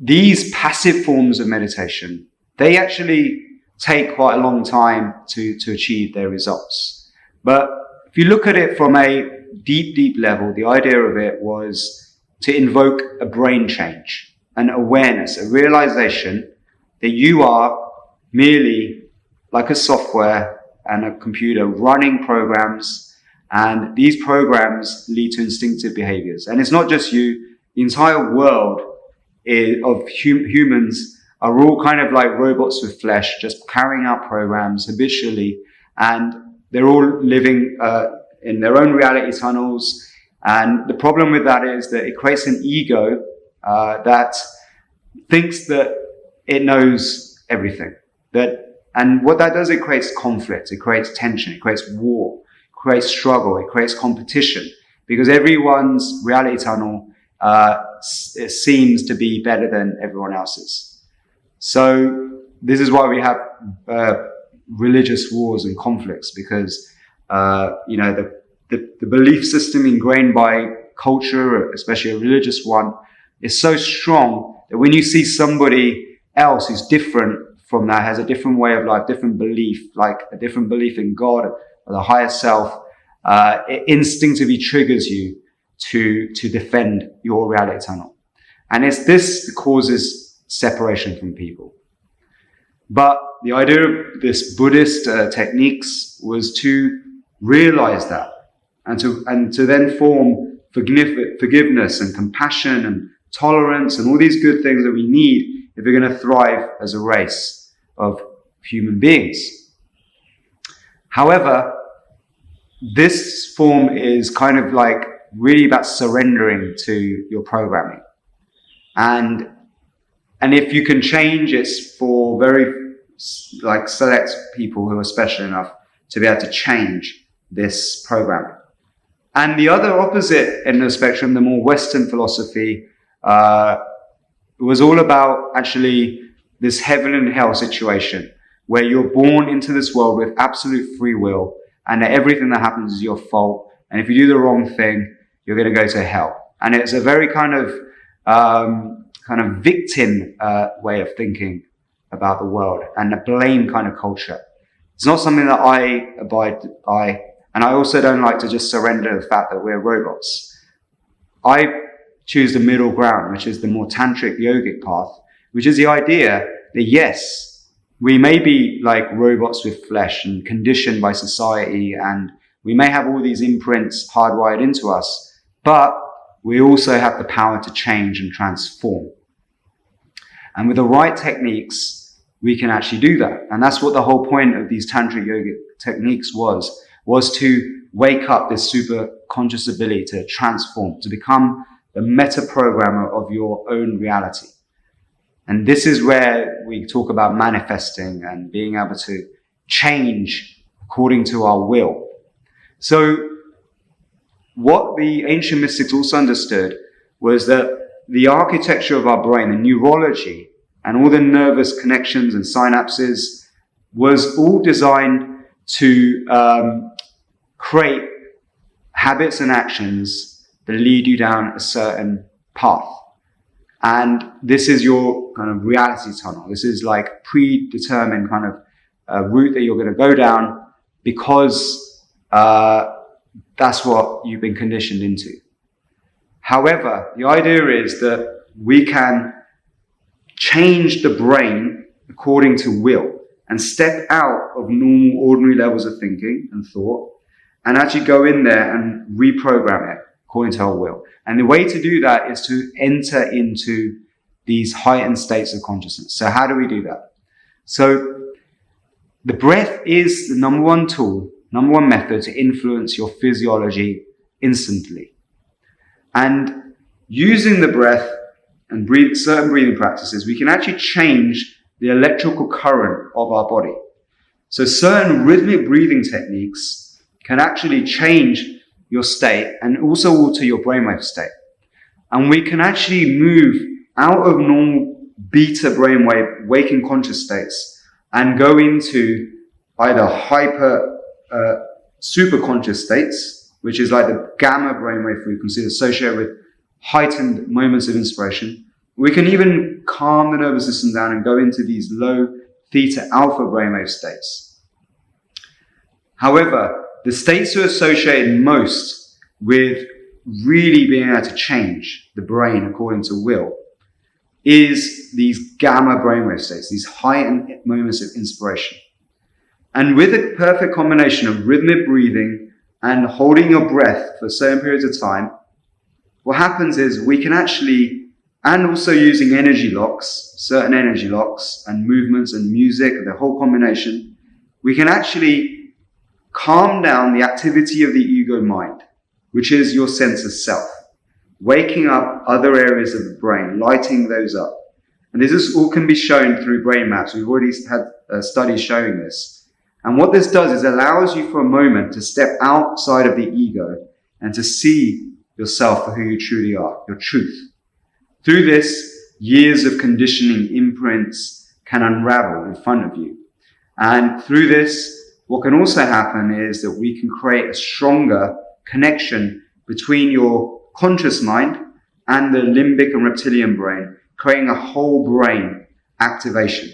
these passive forms of meditation, they actually take quite a long time to achieve their results. But if you look at it from a deep level, the idea of it was to invoke a brain change, an awareness, a realization that you are merely like a software and a computer running programs, and these programs lead to instinctive behaviors. And it's not just you, the entire world of humans are all kind of like robots with flesh, just carrying out programs habitually, and they're all living in their own reality tunnels. And the problem with that is that it creates an ego that thinks that it knows everything. And what that does, it creates conflict, it creates tension, it creates war, it creates struggle, it creates competition, because everyone's reality tunnel it seems to be better than everyone else's. So this is why we have religious wars and conflicts, because the belief system ingrained by culture, especially a religious one, is so strong that when you see somebody else who's different from that, has a different way of life, different belief, like a different belief in God, or the higher self, it instinctively triggers you to defend your reality tunnel. And it's this that causes separation from people. But the idea of this Buddhist techniques was to realize that and to then form forgiveness and compassion and tolerance and all these good things that we need if we're going to thrive as a race of human beings. However, this form is kind of like really about surrendering to your programming. And if you can change, it's for very like select people who are special enough to be able to change this programming. And the other opposite end of the spectrum, the more Western philosophy, was all about actually this heaven and hell situation where you're born into this world with absolute free will and that everything that happens is your fault. And if you do the wrong thing, you're going to go to hell. And it's a very kind of victim way of thinking about the world and a blame kind of culture. It's not something that I abide by. And I also don't like to just surrender to the fact that we're robots. I choose the middle ground, which is the more tantric yogic path, which is the idea that yes, we may be like robots with flesh and conditioned by society, and we may have all these imprints hardwired into us, but we also have the power to change and transform. And with the right techniques, we can actually do that. And that's what the whole point of these tantric yogic techniques was to wake up this super conscious ability to transform, to become the meta programmer of your own reality. And this is where we talk about manifesting and being able to change according to our will. So what the ancient mystics also understood was that the architecture of our brain, the neurology, and all the nervous connections and synapses was all designed to create habits and actions that lead you down a certain path. And this is your kind of reality tunnel. This is like predetermined kind of route that you're going to go down because that's what you've been conditioned into. However, the idea is that we can change the brain according to will and step out of normal, ordinary levels of thinking and thought and actually go in there and reprogram it according to our will. And the way to do that is to enter into these heightened states of consciousness. So how do we do that? So the breath is the number one tool, number one method to influence your physiology instantly. And using the breath and certain breathing practices, we can actually change the electrical current of our body. So certain rhythmic breathing techniques can actually change your state and also alter your brainwave state. And we can actually move out of normal beta brainwave waking conscious states and go into either super conscious states, which is like the gamma brainwave frequency associated with heightened moments of inspiration. We can even calm the nervous system down and go into these low theta alpha brainwave states. However, the states that are associated most with really being able to change the brain according to will is these gamma brainwave states, these heightened moments of inspiration. And with a perfect combination of rhythmic breathing and holding your breath for certain periods of time, what happens is we can actually, and also using energy locks, certain energy locks and movements and music, the whole combination, we can actually calm down the activity of the ego mind, which is your sense of self, waking up other areas of the brain, lighting those up. And this all can be shown through brain maps. We've already had studies showing this. And what this does is allows you for a moment to step outside of the ego and to see yourself for who you truly are, your truth. Through this, years of conditioning imprints can unravel in front of you. And through this, what can also happen is that we can create a stronger connection between your conscious mind and the limbic and reptilian brain, creating a whole brain activation,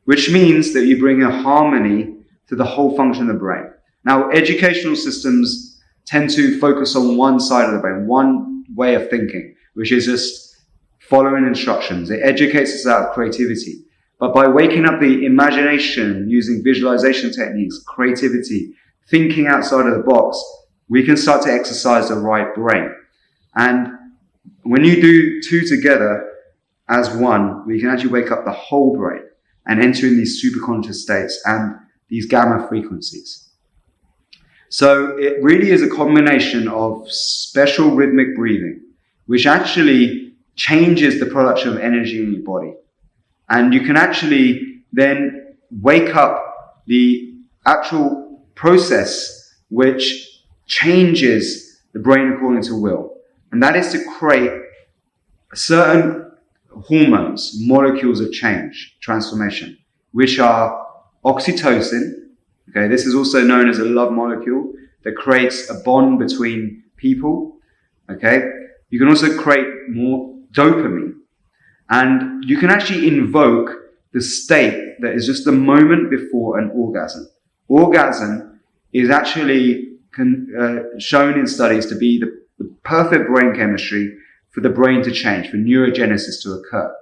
which means that you bring a harmony to the whole function of the brain. Now, educational systems tend to focus on one side of the brain, one way of thinking, which is just following instructions. It educates us out of creativity. But by waking up the imagination, using visualization techniques, creativity, thinking outside of the box, we can start to exercise the right brain. And when you do two together as one, we can actually wake up the whole brain and enter in these superconscious states and these gamma frequencies. So it really is a combination of special rhythmic breathing, which actually changes the production of energy in your body. And you can actually then wake up the actual process which changes the brain according to will. And that is to create certain hormones, molecules of change, transformation, which are oxytocin. Okay, this is also known as a love molecule that creates a bond between people. Okay, you can also create more dopamine. And you can actually invoke the state that is just the moment before an orgasm. Orgasm is actually shown in studies to be the perfect brain chemistry for the brain to change, for neurogenesis to occur.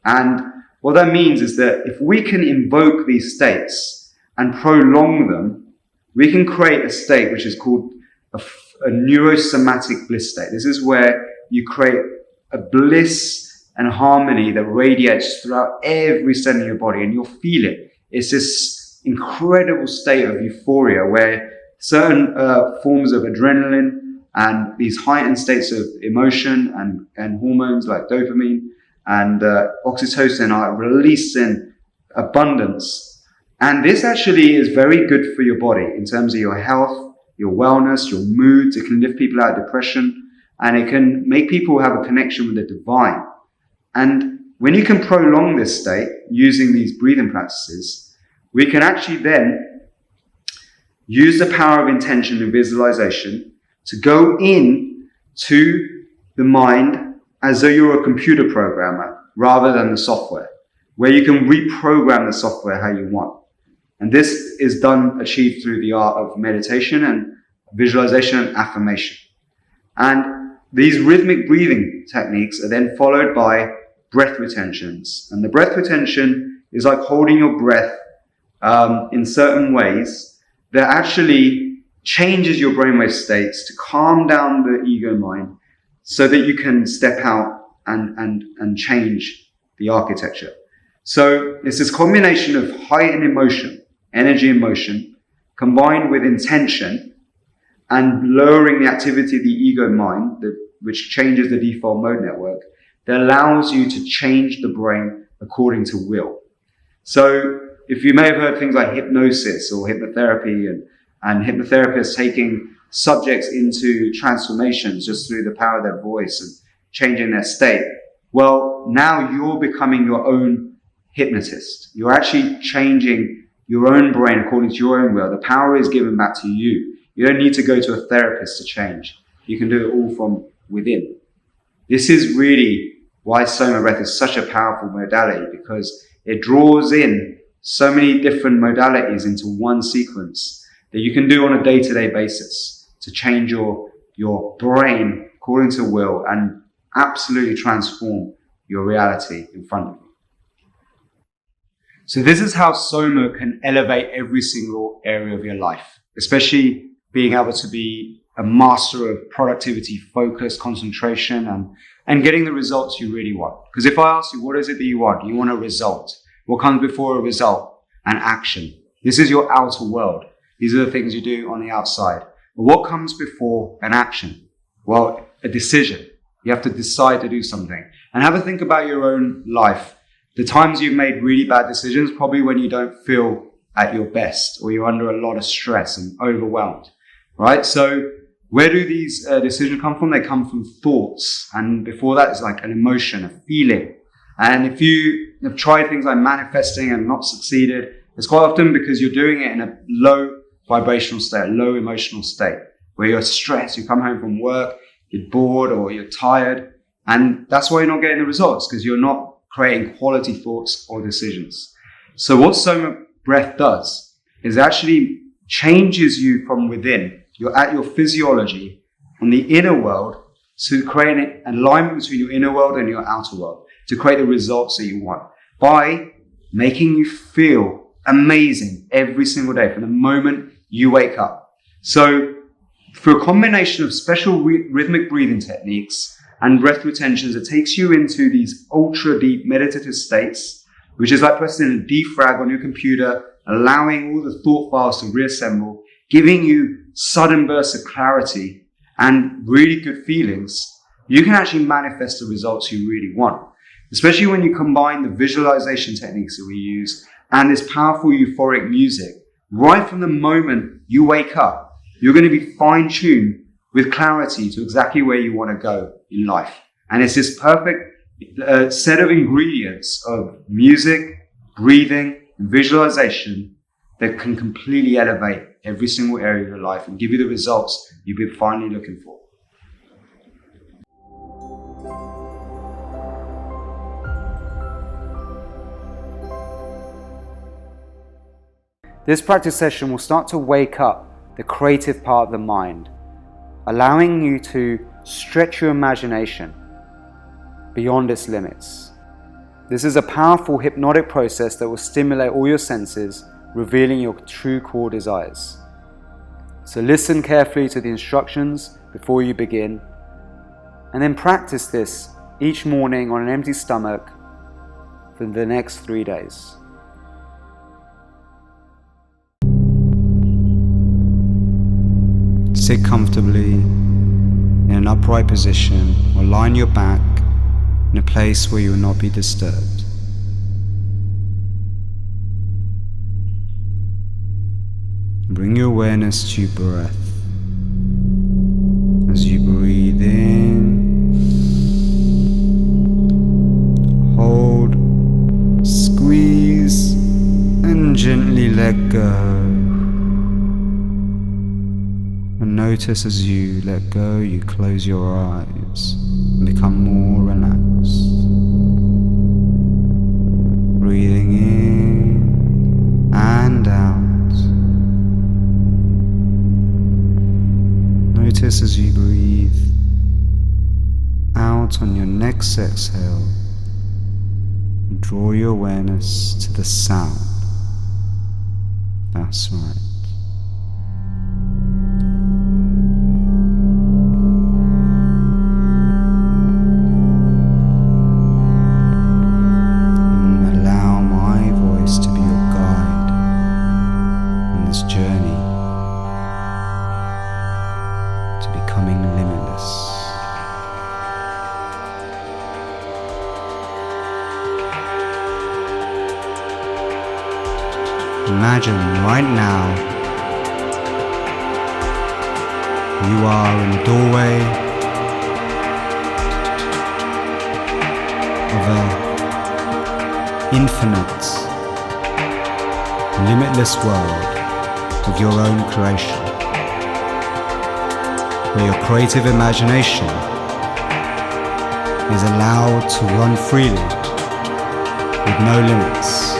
And what that means is that if we can invoke these states and prolong them, we can create a state which is called a neurosomatic bliss state. This is where you create a bliss and harmony that radiates throughout every cell in your body, and you'll feel it. It's this incredible state of euphoria where certain forms of adrenaline and these heightened states of emotion and hormones like dopamine and oxytocin are released in abundance. And this actually is very good for your body in terms of your health, your wellness, your moods. It can lift people out of depression, and it can make people have a connection with the divine. And when you can prolong this state using these breathing practices, we can actually then use the power of intention and visualization to go in to the mind as though you're a computer programmer rather than the software, where you can reprogram the software how you want. And this is achieved through the art of meditation and visualization and affirmation. And these rhythmic breathing techniques are then followed by breath retentions. And the breath retention is like holding your breath in certain ways that actually changes your brainwave states to calm down the ego mind so that you can step out and change the architecture. So it's this combination of heightened emotion, energy and motion, combined with intention and lowering the activity of the ego mind, which changes the default mode network, that allows you to change the brain according to will. So if you may have heard things like hypnosis or hypnotherapy and hypnotherapists taking subjects into transformations just through the power of their voice and changing their state. Well, now you're becoming your own hypnotist. You're actually changing your own brain according to your own will. The power is given back to you. You don't need to go to a therapist to change. You can do it all from within. This is really why Soma breath is such a powerful modality, because it draws in so many different modalities into one sequence that you can do on a day-to-day basis to change your brain according to will and absolutely transform your reality in front of you. So this is how Soma can elevate every single area of your life, especially being able to be a master of productivity, focus, concentration, and getting the results you really want. Because if I ask you, what is it that you want? You want a result. What comes before a result? An action. This is your outer world. These are the things you do on the outside. But what comes before an action? Well, a decision. You have to decide to do something. And have a think about your own life. The times you've made really bad decisions, probably when you don't feel at your best or you're under a lot of stress and overwhelmed, right? So where do these decisions come from? They come from thoughts. And before that is like an emotion, a feeling. And if you have tried things like manifesting and not succeeded, it's quite often because you're doing it in a low vibrational state, a low emotional state, where you're stressed, you come home from work, you're bored or you're tired. And that's why you're not getting the results, because you're not creating quality thoughts or decisions. So what Soma breath does is actually changes you from within. You're at your physiology on the inner world to create an alignment between your inner world and your outer world to create the results that you want by making you feel amazing every single day from the moment you wake up. So through a combination of special rhythmic breathing techniques and breath retentions, it takes you into these ultra deep meditative states, which is like pressing a defrag on your computer, allowing all the thought files to reassemble, giving you sudden bursts of clarity and really good feelings. You can actually manifest the results you really want, especially when you combine the visualization techniques that we use and this powerful euphoric music. Right from the moment you wake up, you're going to be fine-tuned with clarity to exactly where you want to go in life. And it's this perfect set of ingredients of music, breathing, and visualization that can completely elevate every single area of your life and give you the results you've been finally looking for. This practice session will start to wake up the creative part of the mind, allowing you to stretch your imagination beyond its limits. This is a powerful hypnotic process that will stimulate all your senses, revealing your true core desires. So listen carefully to the instructions before you begin, and then practice this each morning on an empty stomach for the next 3 days. Sit comfortably in an upright position or lie on your back in a place where you will not be disturbed. Bring your awareness to your breath. As you breathe in, hold, squeeze, and gently let go. And notice as you let go, you close your eyes and become more relaxed. Breathing in and out. Notice as you breathe out on your next exhale, and draw your awareness to the sound. That's right. Imagine right now you are in the doorway of an infinite, limitless world of your own creation, where your creative imagination is allowed to run freely with no limits.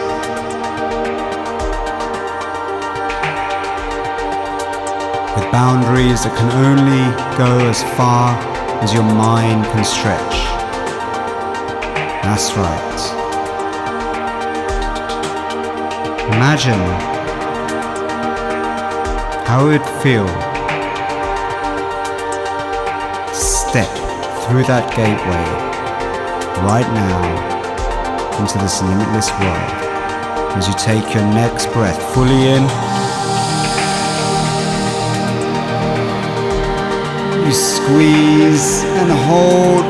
With boundaries that can only go as far as your mind can stretch. That's right. Imagine how it would feel to step through that gateway right now into this limitless world as you take your next breath fully in. You squeeze and hold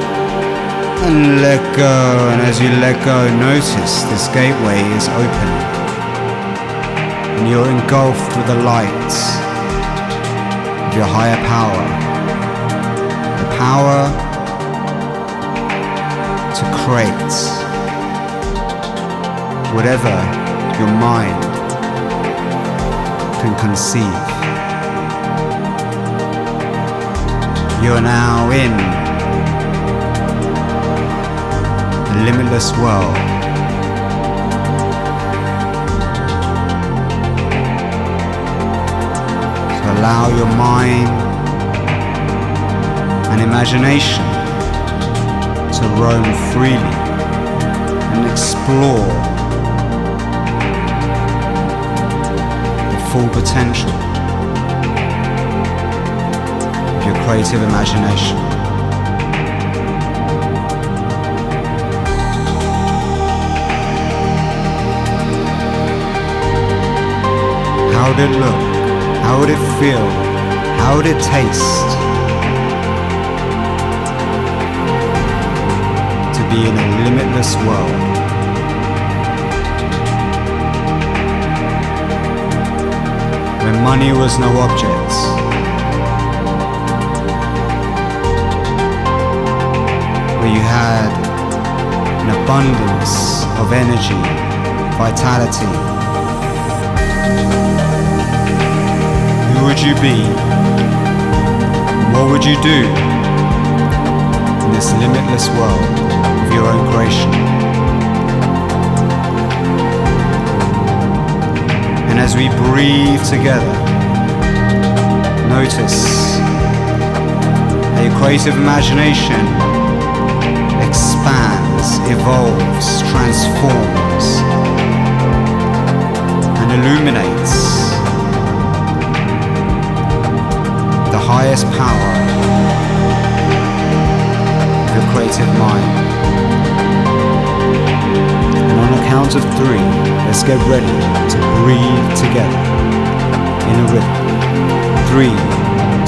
and let go, and as you let go, notice this gateway is opening and you're engulfed with the light of your higher power, the power to create whatever your mind can conceive. You are now in the limitless world. Allow your mind and imagination to roam freely and explore the full potential of your creative imagination. How would it look? How would it feel? How would it taste to be in a limitless world? Where money was no object, where you had an abundance of energy, vitality. Who would you be? What would you do in this limitless world of your own creation? And as we breathe together, notice how your creative imagination expands, evolves, transforms, and illuminates the highest power of your creative mind. And on a count of 3, let's get ready to breathe together in a rhythm. 3,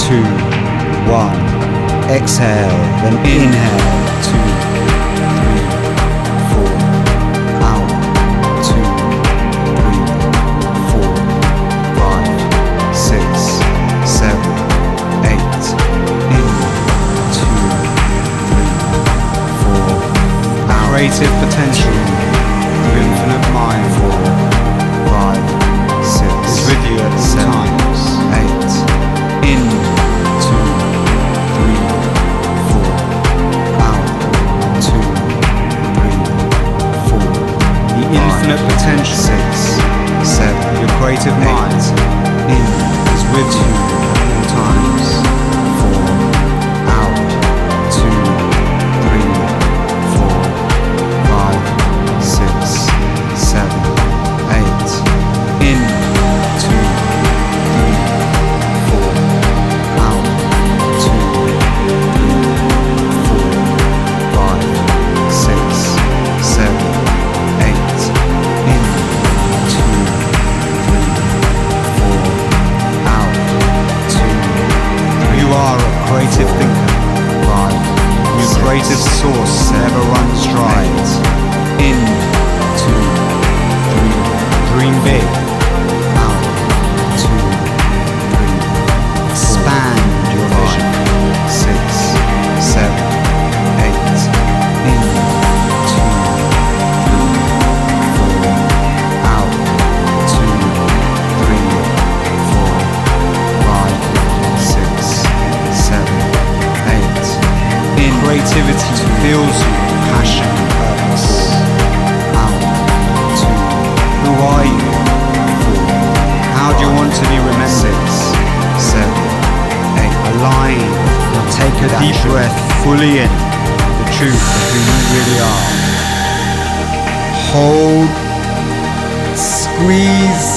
2, 1. Exhale, then inhale. 2, 3, 4. Out. 2, 3, 4, 5, 6, 7. Creative potential of infinite mind. 4, 5, 6 is with you at all times. 8. In. 2, 3, 4. Out. 2, 3, 4. The infinite potential. 6, 7. Your creative mind in is with you at all times. 4. Out. 2, 3, 6, 7, 8. In. 2, 3, 4. Out. 2, 3, 4, 5, 6, 7, 8. In. 2, 3, 4. Out. 2, 3. You are a creative thinker. 5. Your creative source never runs dry. 8. In. 2, 3. Dream big. Out. 2, 3. Expand your vision. 6, 7, 8. In. 2, 3, 4. Out. 2, 3, 4, 5, 6, 7, 8. In. Creativity fills you with passion and purpose. Who are you? 4. How do you want to be remembered? 6, 7, 8. Align. Now take a deep breath fully in the truth of who you really are. Hold, squeeze,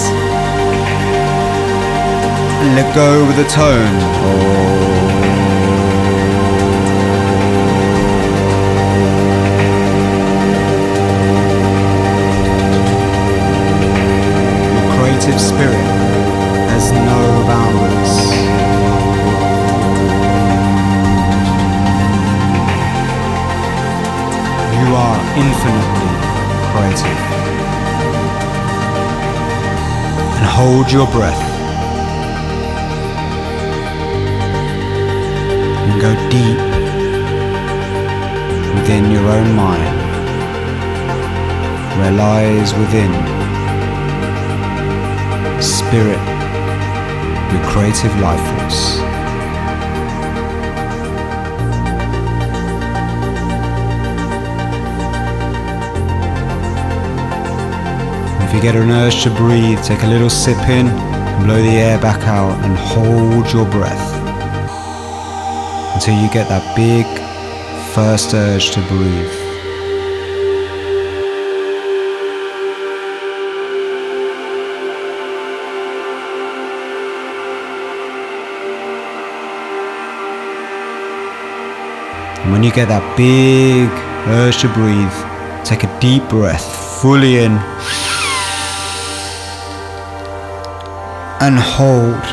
and let go with a tone. Creative spirit has no boundaries. You are infinitely creative. And hold your breath. And go deep within your own mind, where lies within Spirit, your creative life force. If you get an urge to breathe, take a little sip in Blow the air back out and hold your breath until you get that big first urge to breathe. And when you get that big urge to breathe, take a deep breath, fully in, and hold.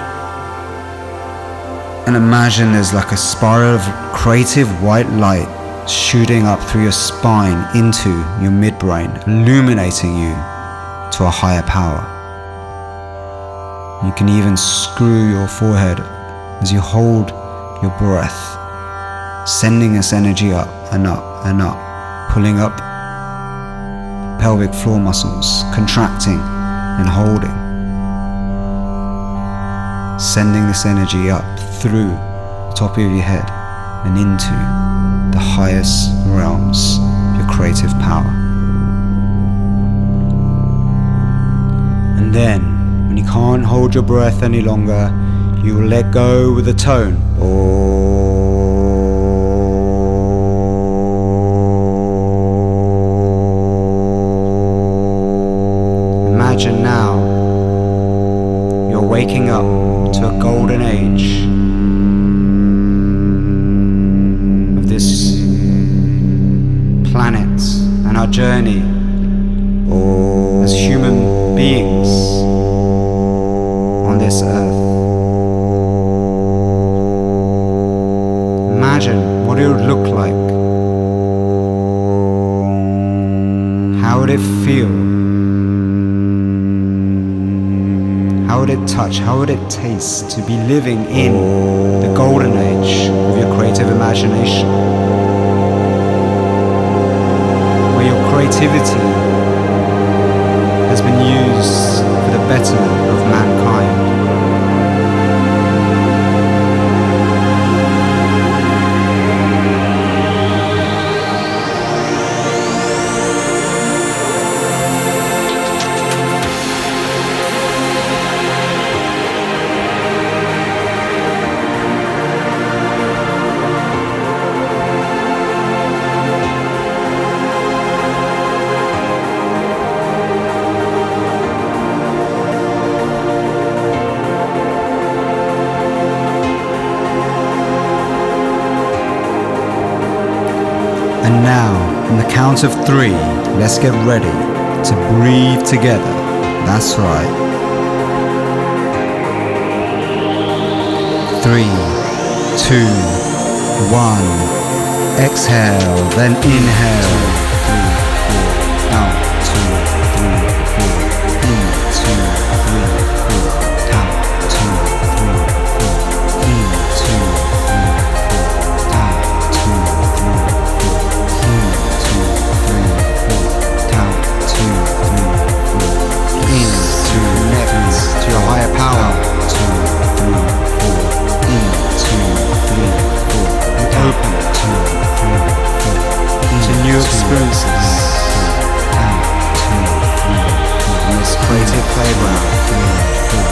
And imagine there's like a spiral of creative white light shooting up through your spine into your midbrain, illuminating you to a higher power. You can even screw your forehead as you hold your breath, sending this energy up and up and up, pulling up pelvic floor muscles, contracting and holding, sending this energy up through the top of your head and into the highest realms of your creative power. And then, when you can't hold your breath any longer, you will let go with a tone. Imagine now you're waking up to a golden age of this planet and our journey as human beings on this earth. Imagine what it would look like. How would it feel? How would it touch? How would it taste to be living in the golden age of your creative imagination? Where your creativity has been used for the betterment of mankind. And now, on the count of 3, let's get ready to breathe together. That's right. 3, 2, 1. Exhale, then inhale. 3, 4. Out. 2, 3, 4. In. 2, 3, 4. Out. 2, 3, 4. In. 2, 3, 4. Out. 2, 3, 4. To your higher power. 2, 3, 4. In. 2, 3, 4. And open. 2, 3, 4. To new experiences. Out. 2, 3, 4. In this creative playground. 3, 4.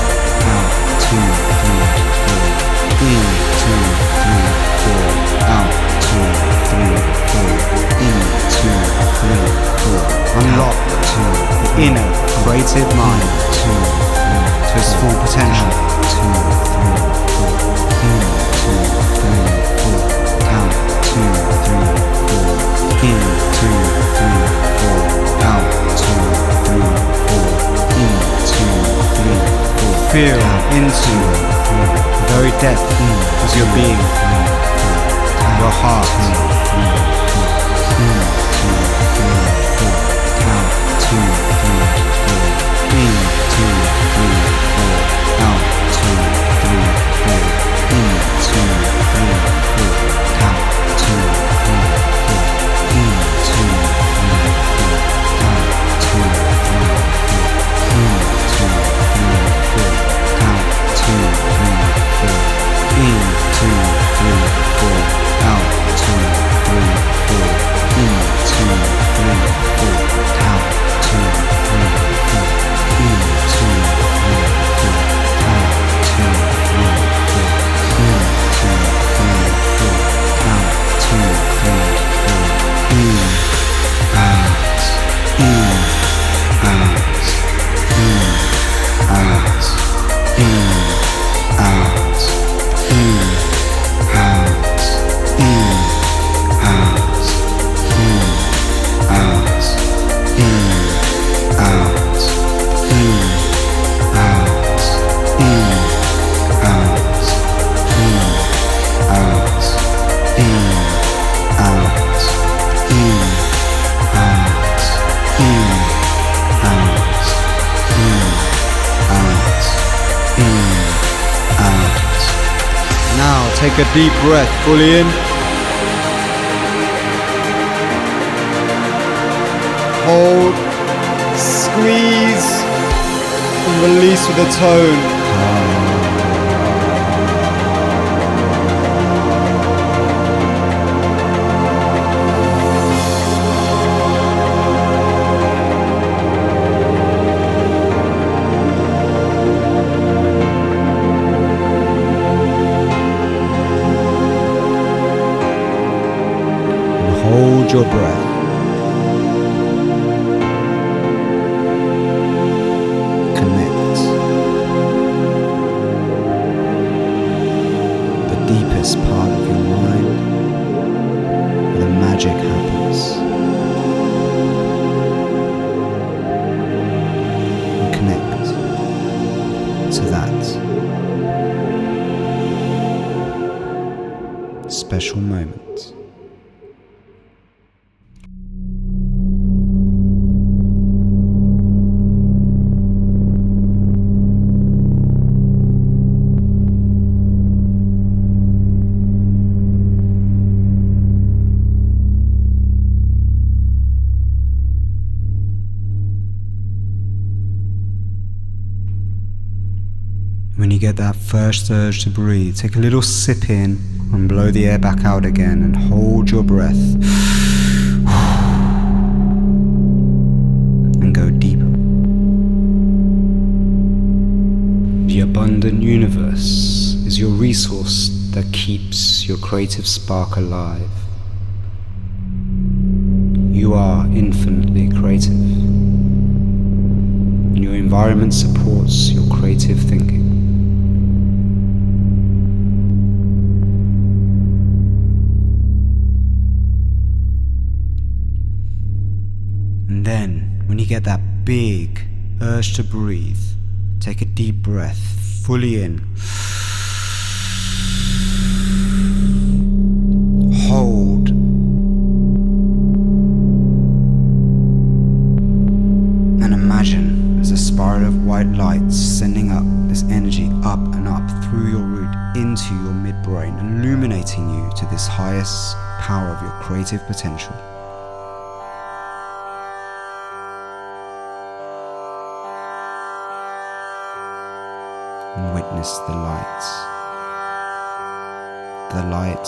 Out. 2, 3, 4. In. 2, 3, 4. Out. 2, 3, 4. In. 2, 3, 4. Unlock the inner creative mind to its full potential. 2, 3, 4. In. 2, 3, 4. Out. 2, 3, 4. In. 2, 3, 4. Out. 2, 3, 4. In. 2, 3, 4. Feel into the very depth of your being, your heart. 2, 3, 4. In. 2, 3, 4. Out. 2, 3, 4. In. 2, 3, 4. Out. 2, 3, 4. In. 2, 3, 4. Out. 2, 3, 4. In. 2, 3, 4. Out. 2, 3, 4. In. 2, 3, 4. Out. 2, 3, 4. In. 2, 3, 4. Out. 2, take a deep breath fully in. Hold, squeeze, and release with a tone. Hold your breath. Connect. The deepest part of your mind where the magic happens. And connect to that special moment. When you get that first urge to breathe, take a little sip in and blow the air back out again and hold your breath. And go deeper. The abundant universe is your resource that keeps your creative spark alive. You are infinitely creative, and your environment supports your creative thinking. And then, when you get that big urge to breathe, take a deep breath, fully in. Hold. And imagine there's a spiral of white lights sending up this energy up and up through your root into your midbrain, illuminating you to this highest power of your creative potential. And witness the light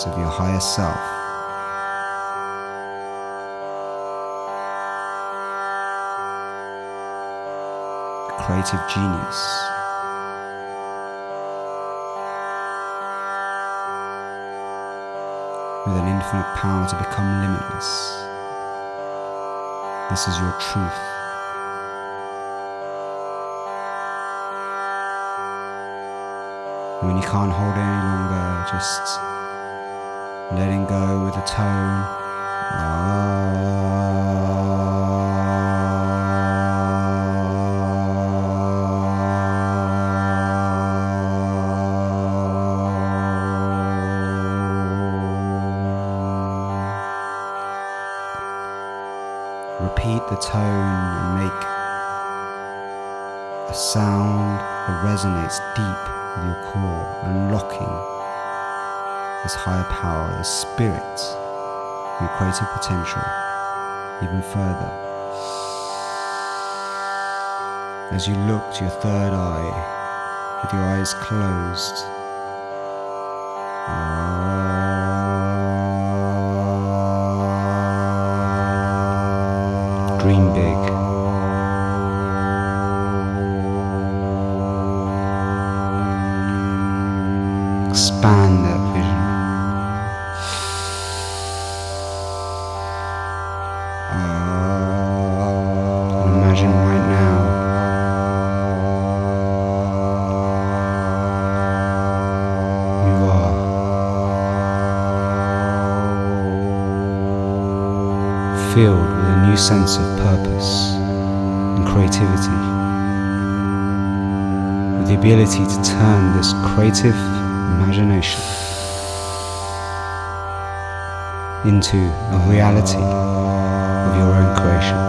of your higher self. The creative genius. With an infinite power to become limitless. This is your truth. When you can't hold it any longer, just letting go with a tone. Repeat the tone and make a sound that resonates deep with your core, unlocking this higher power, this spirit, your creative potential even further. As you look to your third eye with your eyes closed, dream big. Expand that vision. And imagine right now you are filled with a new sense of purpose and creativity, with the ability to turn this creative imagination into a reality of your own creation.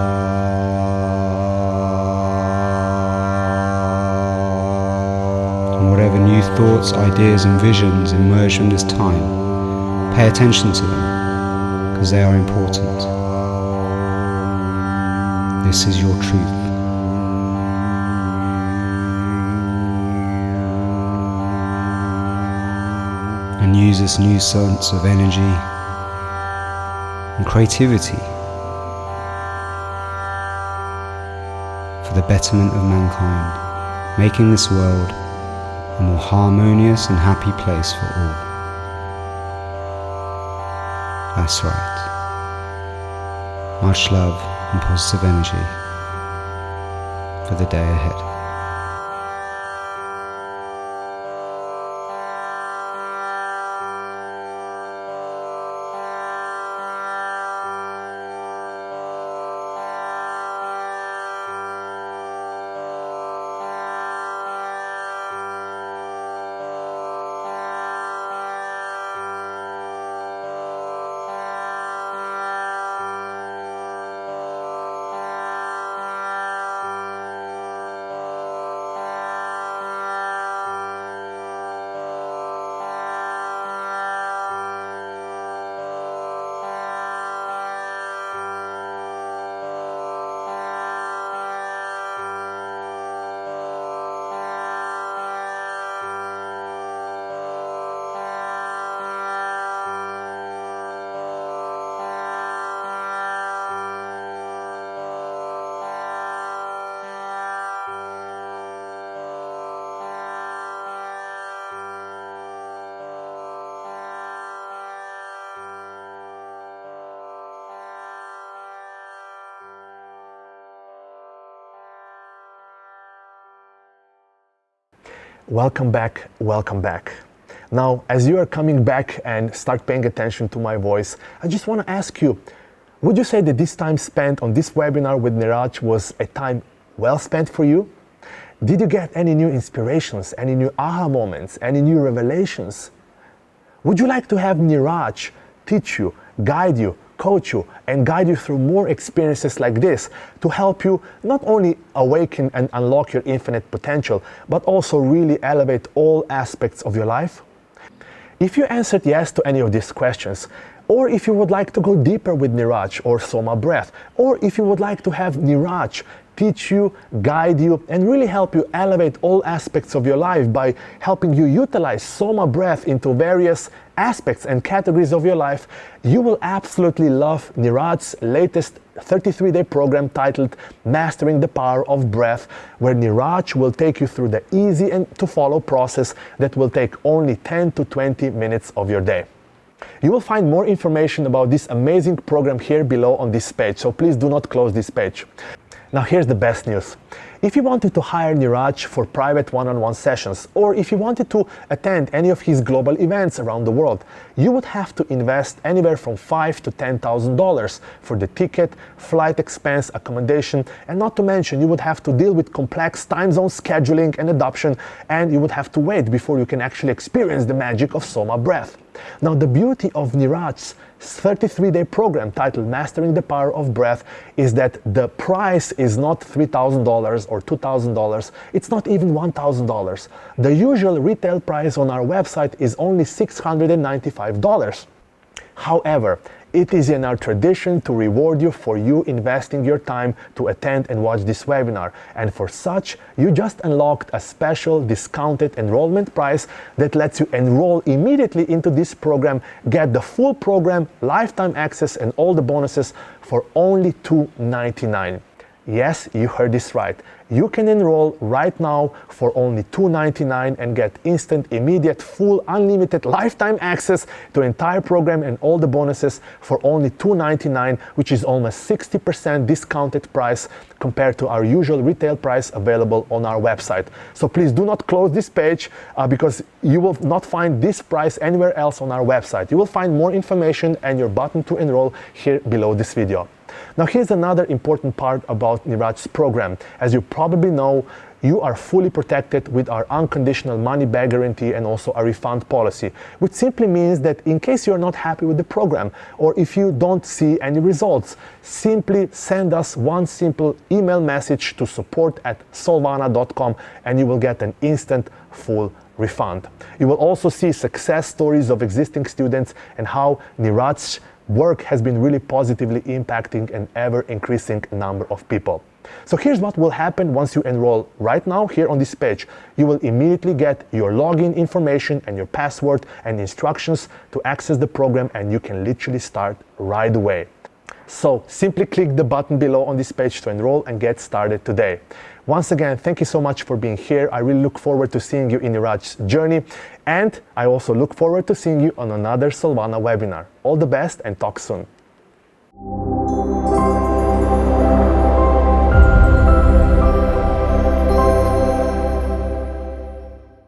And whatever whenever new thoughts, ideas and visions emerge from this time, pay attention to them, because they are important. This is your truth. And use this new sense of energy and creativity for the betterment of mankind, making this world a more harmonious and happy place for all. That's right. Much love and positive energy for the day ahead. Welcome back, welcome back. Now, as you are coming back and start paying attention to my voice, I just want to ask you, would you say that this time spent on this webinar with Niraj was a time well spent for you? Did you get any new inspirations, any new aha moments, any new revelations? Would you like to have Niraj teach you, guide you, coach you, and guide you through more experiences like this to help you not only awaken and unlock your infinite potential, but also really elevate all aspects of your life? If you answered yes to any of these questions, or if you would like to go deeper with Niraj or Soma Breath, or if you would like to have Niraj teach you, guide you, and really help you elevate all aspects of your life by helping you utilize Soma Breath into various aspects and categories of your life, you will absolutely love Niraj's latest 33-day program titled Mastering the Power of Breath, where Niraj will take you through the easy and to follow process that will take only 10 to 20 minutes of your day. You will find more information about this amazing program here below on this page, so please do not close this page. Now here's the best news. If you wanted to hire Niraj for private one-on-one sessions, or if you wanted to attend any of his global events around the world, you would have to invest anywhere from $5,000 to $10,000 for the ticket, flight expense, accommodation, and not to mention you would have to deal with complex time zone scheduling and adoption, and you would have to wait before you can actually experience the magic of Soma Breath. Now the beauty of Niraj's 33-day program titled Mastering the Power of Breath is that the price is not $3,000 or $2,000. It's not even $1,000. The usual retail price on our website is only $695. However, it is in our tradition to reward you for you investing your time to attend and watch this webinar. And for such, you just unlocked a special discounted enrollment price that lets you enroll immediately into this program, get the full program, lifetime access, and all the bonuses for only $299. Yes, you heard this right. You can enroll right now for only $299 and get instant, immediate, full, unlimited lifetime access to the entire program and all the bonuses for only $299, which is almost 60% discounted price compared to our usual retail price available on our website. So please do not close this page because you will not find this price anywhere else on our website. You will find more information and your button to enroll here below this video. Now here's another important part about Niraj's program. As you probably know, you are fully protected with our unconditional money-back guarantee and also a refund policy, which simply means that in case you're not happy with the program or if you don't see any results, simply send us one simple email message to support@soulvana.com and you will get an instant full refund. You will also see success stories of existing students and how Niraj's work has been really positively impacting an ever-increasing number of people. So here's what will happen once you enroll right now here on this page. You will immediately get your login information and your password and instructions to access the program, and you can literally start right away. So simply click the button below on this page to enroll and get started today. Once again, thank you so much for being here. I really look forward to seeing you in Niraj's journey, and I also look forward to seeing you on another Soulvana webinar. All the best and talk soon.